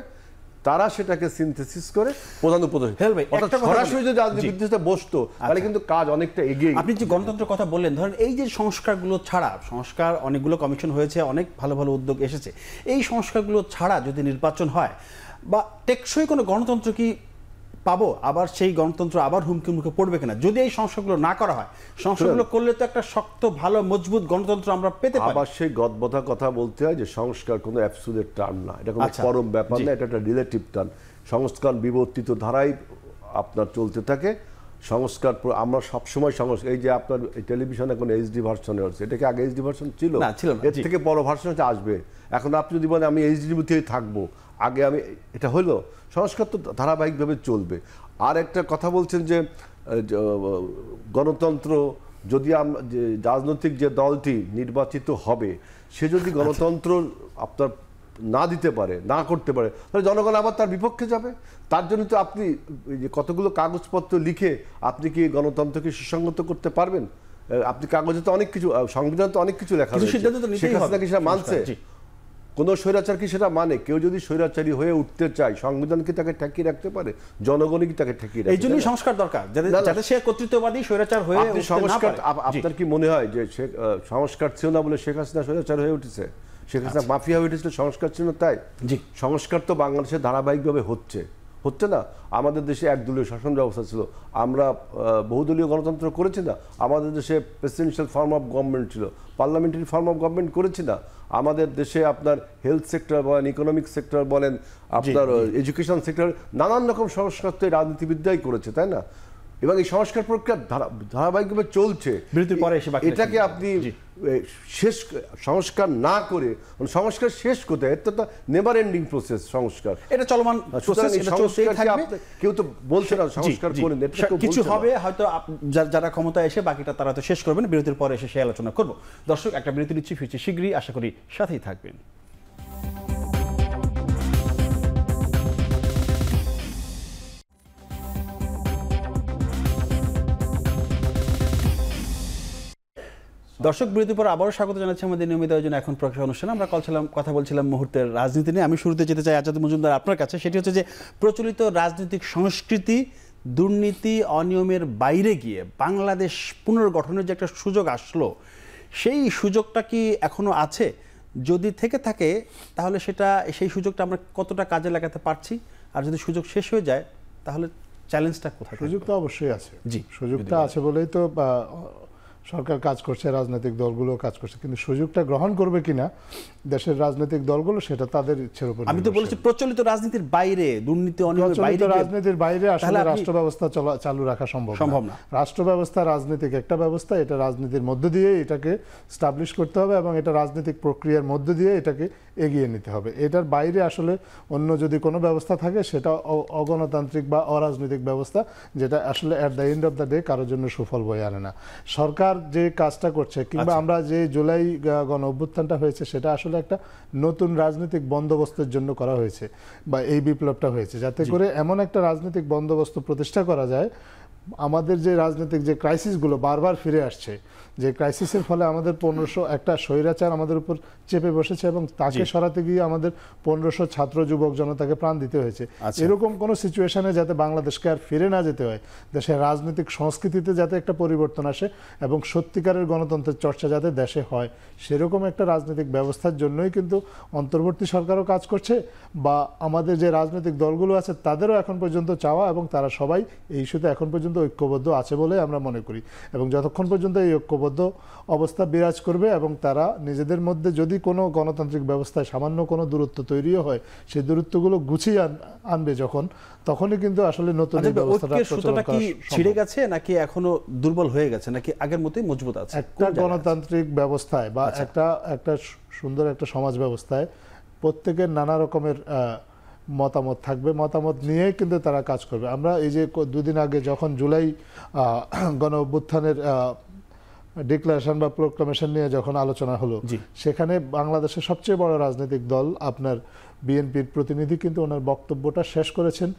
তারা সেটাকে সিনথেসিস করে প্রধান উপদেষ্টা সরাসরি যদি রাজনীতিবিদদের বসতো, তাহলে কিন্তু কাজ অনেকটা এগিয়ে। আপনি যে গণতন্ত্রের কথা বললেন, ধরেন এই যে সংস্কারগুলো ছাড়া, সংস্কার অনেকগুলো কমিশন হয়েছে, অনেক ভালো ভালো উদ্যোগ এসেছে, এই সংস্কারগুলো ছাড়া যদি নির্বাচন হয় বা টেকসই কোনো গণতন্ত্র কি পাবো? আবার সেই গণতন্ত্র আবার হুমকির মুখে পড়বে কিনা যদি এই সংস্কারগুলো না করা হয়? সংস্কারগুলো করলে তো একটা শক্ত ভালো মজবুত গণতন্ত্র আমরা পেতে পারি। আবার সেই গদবধা কথা বলতে হয় যে সংস্কার কোনো অ্যাবসলিউট টার্ম না, এটা কোনো পরম ব্যাপার না, এটা একটা রিলেটিভ টার্ম। সংস্কার বিবর্তিত ধারায় আপনার চলতে থাকে। সংস্কার আমরা সবসময় সংস্কার, এই যে আপনার টেলিভিশনে এখন এইচডি ভার্সনে হচ্ছে, এটা কি আগে এইচডি ভার্সন ছিল? এর থেকে বড় ভার্সন আসবে। এখন আপনি যদি বলেন আমি এইচডির মধ্যেই থাকবো, আগে আমি, এটা হলো সংস্কার তো ধারাবাহিকভাবে চলবে। আর একটা কথা বলছেন যে গণতন্ত্র যদি আমরা, যে রাজনৈতিক যে দলটি নির্বাচিত হবে, সে যদি গণতন্ত্র আপনার না দিতে পারে, না করতে পারে, তাহলে জনগণ আবার তার বিপক্ষে যাবে। তার জন্য তো আপনি কতগুলো কাগজপত্র লিখে আপনি কি গণতন্ত্রকে সুসংগত করতে পারবেন? আপনি কাগজে তো অনেক কিছু, সংবিধান তো অনেক কিছু লেখা রয়েছে, শেখ হাসিনা কি সেটা মানছে? কোন স্বৈরাচার কি সেটা মানে? কেউ যদি স্বৈরাচারী হয়ে উঠতে চায়, সংবিধান কি তাকে ঠেকিয়ে রাখতে পারে? জনগণই কি তাকে ঠেকিয়ে রাখে? এই জন্যই সংস্কার দরকার, যাতে সে কর্তৃত্ববাদী স্বৈরাচার হয়ে উঠতে না পারে। আপনার কি মনে হয় যে সংস্কার ছিল না বলে শেখ হাসিনা স্বৈরাচার হয়ে উঠেছে? শেখ হাসিনা মাফিয়া হয়ে উঠেছিল, সংস্কার ছিল তাই? সংস্কার তো বাংলাদেশে ধারাবাহিকভাবে হচ্ছে না। আমাদের দেশে একদলীয় শাসন ব্যবস্থা ছিল, আমরা বহুদলীয় গণতন্ত্র করেছি না। আমাদের দেশে প্রেসিডেন্সিয়াল ফর্ম অফ গভর্নমেন্ট ছিল, পার্লামেন্টারি ফর্ম অফ গভর্নমেন্ট করেছি না। আমাদের দেশে আপনার হেলথ সেক্টর বলেন, ইকোনমিক সেক্টর বলেন, আপনার এডুকেশন সেক্টর, নানান রকম সংস্কার তো রাজনীতিবিদ্যাই করেছে, তাই না? এবং এই সংস্কার প্রক্রিয়া ধারাবাহিকভাবে চলছে। এটাকে আপনি শেষ সংস্কার না করে, সংস্কার শেষ কোথায়? এটা তো নেভার এন্ডিং প্রসেস। সংস্কার এটা চলমান প্রসেস, এটা চলতেই থাকবে। কেউ তো বলছে না সংস্কার করেন, কিছু হবে হয়তো যারা ক্ষমতায় এসে, বাকিটা তারা তো শেষ করবেন। বিরতির পরে এসে সেই আলোচনা করব। দর্শক, একটা বিরতি নিচ্ছি, ফিরছি শীঘ্রই, আশা করি সাথেই থাকবেন। দর্শক, বিরতির পর আবারও স্বাগত জানাচ্ছি আমাদের নিয়মিত আয়োজন এখন প্রকাশ অনুষ্ঠানে। আমরা কথা বলছিলাম মুহূর্তের রাজনীতি নিয়ে। আমি শুরুতে যেতে চাই আজাদ মজুমদার আপনার কাছে, সেটি হচ্ছে যে প্রচলিত রাজনৈতিক সংস্কৃতি দুর্নীতি অনিয়মের বাইরে গিয়ে বাংলাদেশ পুনর্গঠনের যে একটা সুযোগ আসলো, সেই সুযোগটা কি এখনো আছে? যদি থেকে থাকে তাহলে সেই সুযোগটা আমরা কতটা কাজে লাগাতে পারছি? আর যদি সুযোগ শেষ হয়ে যায় তাহলে চ্যালেঞ্জটা কোথায়? সুযোগ তো অবশ্যই আছে, জি, সুযোগটা আছে বলেই তো সরকার কাজ করছে, রাজনৈতিক দলগুলো কাজ করছে, কিন্তু সুযোগটা গ্রহণ করবে কিনা দেশের রাজনৈতিক দলগুলো সেটা তাদের ইচ্ছের উপর। আমি তো বলেছি প্রচলিত রাজনীতির বাইরে, দুর্নীতি অনিয়মের বাইরে, রাজনীতির বাইরে আসলে রাষ্ট্র ব্যবস্থা চালু রাখা সম্ভব না। রাষ্ট্র ব্যবস্থা রাজনৈতিক একটা ব্যবস্থা, এটা রাজনীতির মধ্য দিয়ে এটাকে স্টাবলিশ করতে হবে এবং এটা রাজনৈতিক প্রক্রিয়ার মধ্য দিয়ে এটাকে এগিয়ে নিতে হবে। এটার বাইরে আসলে অন্য যদি কোনো ব্যবস্থা থাকে সেটা অগণতান্ত্রিক বা অরাজনৈতিক ব্যবস্থা, যেটা আসলে at the end of the day কারোর জন্য সুফল বয়ে আনে না। সরকার যে কাজটা করছে কিংবা আমরা যে জুলাই গণ অভ্যুত্থানটা হয়েছে সেটা আসলে একটা নতুন রাজনৈতিক বন্দোবস্তের জন্য করা হয়েছে, বা এই বিপ্লবটা হয়েছে যাতে করে এমন একটা রাজনৈতিক বন্দোবস্ত প্রতিষ্ঠা করা যায়। আমাদের যে রাজনৈতিক যে ক্রাইসিসগুলো বারবার ফিরে আসছে, যে ক্রাইসিসের ফলে আমাদের 1500 একটা স্বৈরাচার আমাদের উপর চেপে বসেছে এবং তাকে সরাতে গিয়ে আমাদের 1500 ছাত্র যুবক জনতাকে প্রাণ দিতে হয়েছে। এরকম কোনো সিচুয়েশনে যাতে বাংলাদেশকে আর ফিরে না যেতে হয়, দেশের রাজনৈতিক সংস্কৃতিতে যাতে একটা পরিবর্তন আসে এবং সত্যিকারের গণতন্ত্রের চর্চা যাতে দেশে হয়, সেরকম একটা রাজনৈতিক ব্যবস্থার জন্যই কিন্তু অন্তর্বর্তী সরকারও কাজ করছে, বা আমাদের যে রাজনৈতিক দলগুলো আছে তাদেরও এখন পর্যন্ত চাওয়া, এবং তারা সবাই এই ইস্যুতে এখন পর্যন্ত ঐক্যবদ্ধ আছে বলে আমরা মনে করি। এবং যতক্ষণ পর্যন্ত এই ঐক্যবদ্ধ অবস্থা বিরাজ করবে এবং তারা নিজেদের মধ্যে যদি কোনো গণতান্ত্রিক ব্যবস্থায় সামান্য কোনো দূরত্ব তৈরিও হয়, সেই দূরত্বগুলো গুছিয়ে আনবে যখন, তখনই কিন্তু আসলে নতুন ব্যবস্থাটা প্রচলন করা ছিঁড়ে গেছে নাকি এখনো দুর্বল হয়ে গেছে নাকি আগের মতোই মজবুত আছে? একটা গণতান্ত্রিক ব্যবস্থায় বা একটা সুন্দর একটা সমাজ ব্যবস্থায় প্রত্যেকের নানা রকমের মতামত থাকবে, মতামত নিয়ে কিন্তু তারা কাজ করবে। আমরা এই যে দুদিন আগে যখন জুলাই গণ অভ্যুত্থানের ডিক্লারেশন বা প্রোক্লামেশন নিয়ে যখন আলোচনা হলো, সেখানে বাংলাদেশের সবচেয়ে বড় রাজনৈতিক দল আপনার বিএনপির প্রতিনিধি কিন্তু ওনার বক্তব্যটা শেষ করেছেন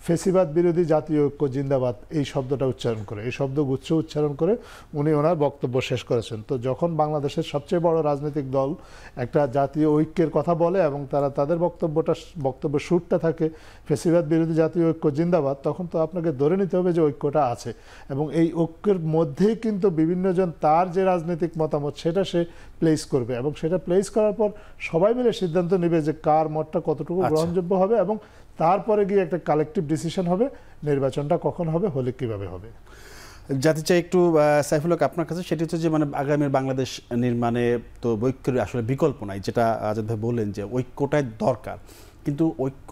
ফেসিবাদ বিরোধী জাতীয় ঐক্য জিন্দাবাদ এই শব্দটা উচ্চারণ করে, এই শব্দগুচ্ছ উচ্চারণ করে উনি ওনার বক্তব্য শেষ করেছেন। তো যখন বাংলাদেশের সবচেয়ে বড় রাজনৈতিক দল একটা জাতীয় ঐক্যের কথা বলে এবং তারা তাদের বক্তব্য সুরটা থাকে ফেসিবাদ বিরোধী জাতীয় ঐক্য জিন্দাবাদ, তখন তো আপনাকে ধরে নিতে হবে যে ঐক্যটা আছে, এবং এই ঐক্যের মধ্যেই কিন্তু বিভিন্নজন তার যে রাজনৈতিক মতামত সেটা সে প্লেস করবে, এবং সেটা প্লেস করার পর সবাই মিলে সিদ্ধান্ত নেবে যে কার মতটা কতটুকু গ্রহণযোগ্য হবে, এবং তারপরে গিয়ে একটা কালেকটিভ ডিসিশন হবে নির্বাচনটা কখন হবে, হলে কিভাবে হবে। জাতি চাই একটু সাইফুল হক আপনার কাছে, সেটি হচ্ছে যে মানে আগামীর বাংলাদেশ নির্মাণে তো ঐক্যের আসলে বিকল্প নাই, যেটা আজাদ ভাই বললেন যে ঐক্যটাই দরকার, কিন্তু ঐক্য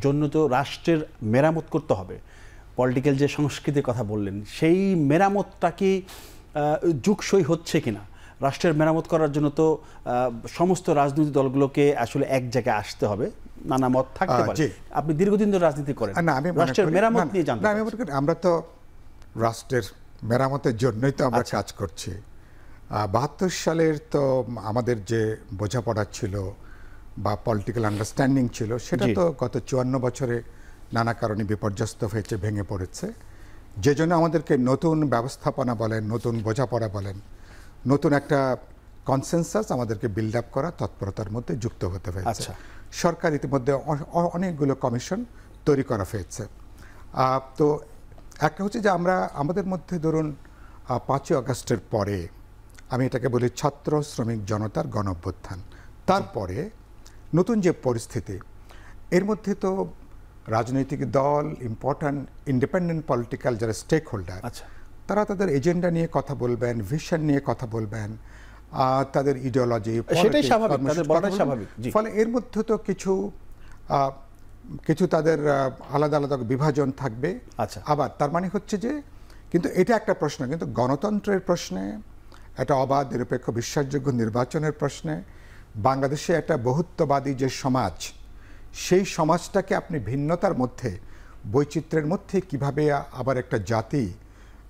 জন্য তো রাষ্ট্রের মেরামত করতে হবে। পলিটিক্যাল যে সংস্কৃতির কথা বললেন, সেই মেরামতটা কি যুগসই হচ্ছে কিনা? রাষ্ট্রের মেরামত করার জন্য তো সমস্ত রাজনৈতিক দলগুলোকে আসলে এক জায়গায় আসতে হবে, নানা মত থাকতে পারে। আপনি দীর্ঘদিন ধরে রাজনীতি করেন, রাষ্ট্রের মেরামত নিয়ে জানতে চাই। আমরা তো রাষ্ট্রের মেরামতের জন্যই তো আমরা কাজ করছি। 72 সালের তো আমাদের যে বোঝাপড়া ছিল বা পলিটিক্যাল আন্ডারস্ট্যান্ডিং ছিল, সেটা তো গত 54 বছরে নানা কারণে বিপর্যস্ত হয়েছে, ভেঙে পড়েছে। যে জন্য আমাদেরকে নতুন ব্যবস্থাপনা বলেন, নতুন বোঝাপড়া বলেন, নতুন একটা কনসেনসাস আমাদেরকে বিল্ড আপ করা তৎপরতার মধ্যে যুক্ত হতে হয়েছে। সরকার ইতিমধ্যে অনেকগুলো কমিশন তৈরি করা হয়েছে। তো একটা হচ্ছে যে আমরা আমাদের মধ্যে ধরুন 5ই আগস্টের পরে, আমি এটাকে বলি ছাত্র শ্রমিক জনতার গণ অভ্যুত্থান, তারপরে নতুন যে পরিস্থিতি, এর মধ্যে তো রাজনৈতিক দল, ইম্পর্ট্যান্ট ইন্ডিপেন্ডেন্ট পলিটিক্যাল যারা স্টেক হোল্ডার, তারা তাদের এজেন্ডা নিয়ে কথা বলবেন, ভিশন নিয়ে কথা বলবেন, তাদের ইডিওলজি, ফলে এর মধ্যে তো কিছু তাদের আলাদা আলাদা বিভাজন থাকবে। আবার তার মানে হচ্ছে যে, কিন্তু এটা একটা প্রশ্ন, কিন্তু গণতন্ত্রের প্রশ্নে, একটা অবাধ নিরপেক্ষ বিশ্বাসযোগ্য নির্বাচনের প্রশ্নে, বাংলাদেশে একটা বহুত্ববাদী যে সমাজ, সেই সমাজটাকে আপনি ভিন্নতার মধ্যে, বৈচিত্র্যের মধ্যে কিভাবে আবার একটা জাতি,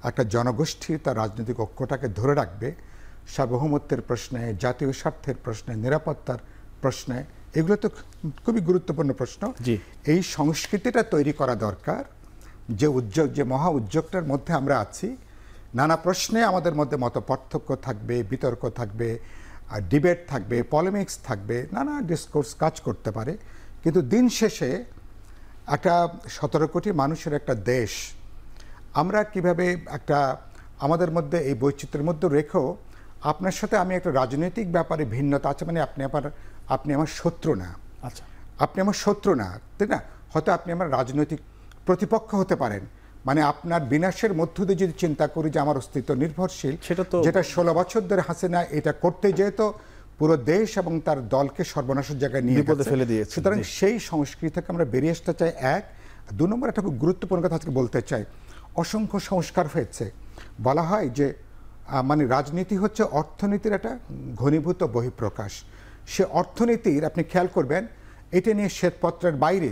একটা জনগোষ্ঠী তার রাজনৈতিক ঐক্যটাকে ধরে রাখবে, সার্বভৌমত্বের প্রশ্নে, জাতীয় স্বার্থের প্রশ্নে, নিরাপত্তার প্রশ্নে, এগুলো তো খুবই গুরুত্বপূর্ণ প্রশ্ন। এই সংস্কৃতিটা তৈরি করা দরকার, যে মহা উদ্যোগটার মধ্যে আমরা আছি। নানা প্রশ্নে আমাদের মধ্যে মত পার্থক্য থাকবে, বিতর্ক থাকবে, ডিবেট থাকবে, পলিমিক্স থাকবে, নানা ডিসকোর্স কাজ করতে পারে, কিন্তু দিন শেষে একটা 17 কোটি মানুষের একটা দেশ, আমরা কিভাবে একটা আমাদের মধ্যে এই বৈচিত্র্যের মধ্যে রেখেও আপনার সাথে আমি একটা রাজনৈতিক ব্যাপারে ভিন্নতা আছে, মানে আপনি আমার শত্রু না, আচ্ছা, আপনি আমার শত্রু না, তাই না? হয়তো আপনি আমার রাজনৈতিক প্রতিপক্ষ হতে পারেন, মানে আপনার বিনাশের মধ্য দিয়ে যদি চিন্তা করি যে আমার অস্তিত্ব নির্ভরশীল, সেটা তো যেটা 16 বছর ধরে হাসিনা এটা করতে যেহেতু পুরো দেশ এবং তার দলকে সর্বনাশের জায়গায় নিয়ে বিপদে ফেলে দিয়েছে। সুতরাং সেই সংস্কৃতি থেকে আমরা বেরিয়ে আসতে চাই। এক, 2 নম্বর একটা খুব গুরুত্বপূর্ণ কথা আজকে বলতে চাই, অসংখ্য সংস্কার হয়েছে। বলা হয় যে মানে রাজনীতি হচ্ছে অর্থনীতির একটা ঘনীভূত বহিঃপ্রকাশ। সে অর্থনীতির আপনি খেয়াল করবেন এটা নিয়ে শ্বেতপত্রের বাইরে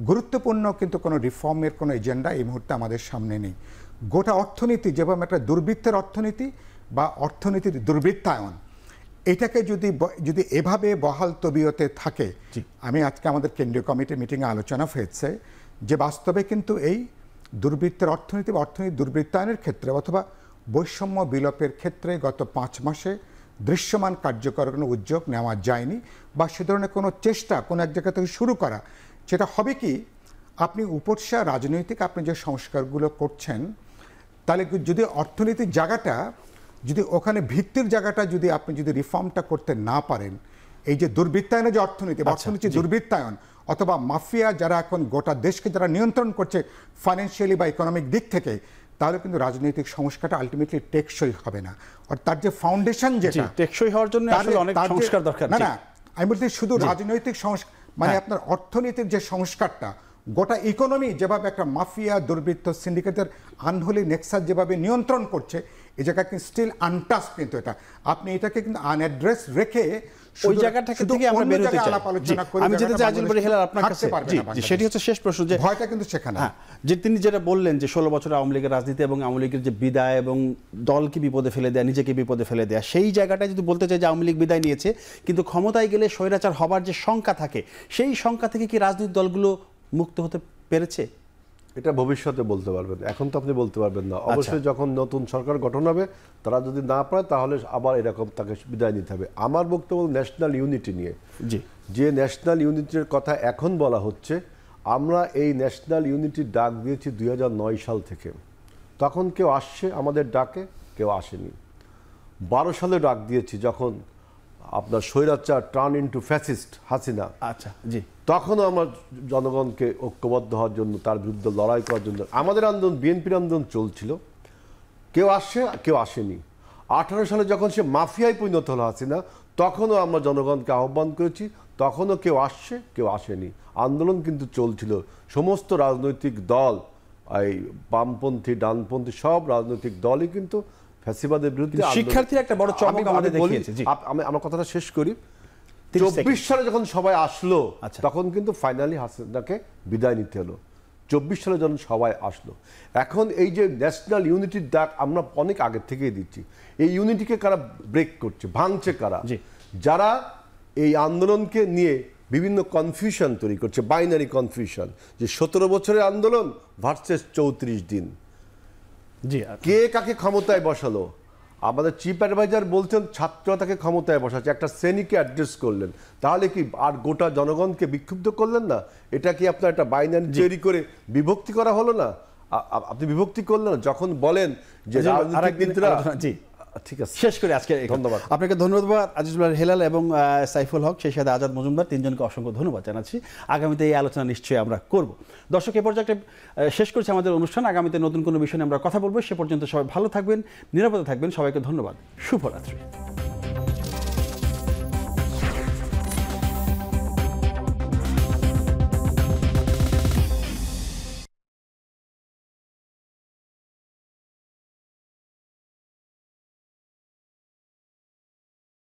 গুরুত্বপূর্ণ কিন্তু কোনো রিফর্মের কোনো এজেন্ডা এই মুহূর্তে আমাদের সামনে নেই। গোটা অর্থনীতি যেভাবে একটা দুর্বৃত্তের অর্থনীতি বা অর্থনীতির দুর্বৃত্তায়ন, এটাকে যদি এভাবে বহাল তবিয়তে থাকে, আমি আজকে আমাদের কেন্দ্রীয় কমিটির মিটিংয়ে আলোচনা হয়েছে যে বাস্তবে কিন্তু এই দুর্বৃত্তের অর্থনীতি বা অর্থনীতি দুর্বৃত্তায়নের ক্ষেত্রে অথবা বৈষম্য বিলোপের ক্ষেত্রে গত 5 মাসে দৃশ্যমান কার্যকর কোনো উদ্যোগ নেওয়া যায়নি, বা সে ধরনের কোনো চেষ্টা কোনো এক জায়গা থেকে শুরু করা। সেটা হবে কি, আপনি উপরসা রাজনৈতিক আপনি যে সংস্কারগুলো করছেন, তাহলে যদি অর্থনীতির জায়গাটা যদি ওখানে ভিত্তির জায়গাটা যদি আপনি যদি রিফর্মটা করতে না পারেন, এই যে দুর্বৃত্তায়নের যে অর্থনীতি বা অর্থনীতি দুর্বৃত্তায়ন অথবা মাফিয়া যারা এখন গোটা দেশকে যারা নিয়ন্ত্রণ করছে ফাইন্যান্সিয়ালি বা ইকোনমিক দিক থেকে, তাহলে কিন্তু রাজনৈতিক সংস্কারটা আলটিমেটলি টেকসই হবে না। আর তার যে ফাউন্ডেশন যেটা টেকসই হওয়ার জন্য আসলে অনেক সংস্কার দরকার। না, আমি বলছি শুধু রাজনৈতিক সংস্কার মানে আপনার অর্থনীতির যে সংস্কারটা, গোটা ইকোনমি যেভাবে একটা মাফিয়া দুর্বৃত্ত সিন্ডিকেটের আনহোলি নেক্সাস যেভাবে নিয়ন্ত্রণ করছে, এই জায়গা কিন্তু স্টিল আনটাচ, কিন্তু আপনি এটাকে কিন্তু আনঅ্যাড্রেস রেখে ওই জায়গাটা থেকে আমরা বের হতে চাই। আমি যেতে চাই আজিল বাড়ি হেলাল আপনার কাছে, জি সেটি হচ্ছে শেষ প্রশ্ন, যে ভয়টা কিন্তু সেখানে যে তিনি যেটা বললেন যে 16 বছর আওয়ামী লীগের রাজনীতি এবং আওয়ামী লীগের যে বিদায় এবং দলকে বিপদে ফেলে দেয়া, নিজেকে বিপদে ফেলে দেয়া, সেই জায়গাটায় যদি বলতে চাই যে আওয়ামী লীগ বিদায় নিয়েছে, কিন্তু ক্ষমতায় গেলে স্বৈরাচার হবার যে শঙ্কা থাকে, সেই শঙ্কা থেকে কি রাজনৈতিক দলগুলো মুক্ত হতে পেরেছে? এটা ভবিষ্যতে বলতে পারবেন, এখন তো আপনি বলতে পারবেন না। অবশ্যই যখন নতুন সরকার গঠন হবে, তারা যদি না পারে তাহলে আবার এরকম তাকে বিদায় নিতে হবে। আমার বক্তব্য ন্যাশনাল ইউনিটি নিয়ে, যে ন্যাশনাল ইউনিটির কথা এখন বলা হচ্ছে, আমরা এই ন্যাশনাল ইউনিটির ডাক দিয়েছি 2009 সাল থেকে। তখন কেউ আসছে আমাদের ডাকে, কেউ আসেনি। 12 সালে ডাক দিয়েছি যখন আপনার স্বৈরাচার টার্ন ইনটু ফ্যাসিস্ট হাসিনা, আচ্ছা জি, তখনও আমার জনগণকে ঐক্যবদ্ধ হওয়ার জন্য, তার বিরুদ্ধে লড়াই করার জন্য আমাদের আন্দোলন, বিএনপির আন্দোলন চলছিল। কেউ আসছে, কেউ আসেনি। 18 সালে যখন সে মাফিয়ায় পরিণত হলো হাসিনা, তখনও আমরা জনগণকে আহ্বান করেছি, তখনও কেউ আসছে, কেউ আসেনি। আন্দোলন কিন্তু চলছিল। সমস্ত রাজনৈতিক দল, এই বামপন্থী ডানপন্থী সব রাজনৈতিক দলই কিন্তু ফ্যাসিবাদের বিরুদ্ধে। শিক্ষার্থীর একটা বড় চমক আমাদের দেখিয়েছে। আমার কথাটা শেষ করি। 24 সালে যখন সবাই আসলো, তখন কিন্তু ফাইনালি হাসিনাকে বিদায় নিতে হলো। 24 সালে যখন সবাই আসলো, এখন এই যে ন্যাশনাল ইউনিটির ডাক আমরা অনেক আগে থেকেই দিচ্ছি। এই ইউনিটিকে কারা ব্রেক করছে, ভাঙছে কারা? যারা এই আন্দোলনকে নিয়ে বিভিন্ন কনফিউশন তৈরি করছে, বাইনারি কনফিউশন, যে 17 বছরের আন্দোলন ভার্সেস 34 দিন, কে কাকে ক্ষমতায় বসালো। আমাদের চিফ অ্যাডভাইজার বলছেন ছাত্ররা তাকে ক্ষমতায় বসাচ্ছে, একটা শ্রেণীকে অ্যাড্রেস করলেন, তাহলে কি আর গোটা জনগণকে বিক্ষুব্ধ করলেন না? এটা কি আপনার একটা বাইনারি তৈরি করে বিভক্তি করা হলো না? আপনি বিভক্তি করলেন না যখন বলেন যে রাজনীতিবিদরা। জি ঠিক আছে, শেষ করে আজকে ধন্যবাদ আপনাকে। ধন্যবাদ আজিজুল হেলাল এবং সাইফুল হক, সেই সাথে আজাদ মজুমদার, তিনজনকে অসংখ্য ধন্যবাদ জানাচ্ছি। আগামীতে এই আলোচনা নিশ্চয়ই আমরা করব। দর্শক, এ পর্যায়ে শেষ করছি আমাদের অনুষ্ঠান। আগামীতে নতুন কোনো বিষয় নিয়ে আমরা কথা বলবো। সে পর্যন্ত সবাই ভালো থাকবেন, নিরাপদে থাকবেন। সবাইকে ধন্যবাদ। শুভরাত্রি।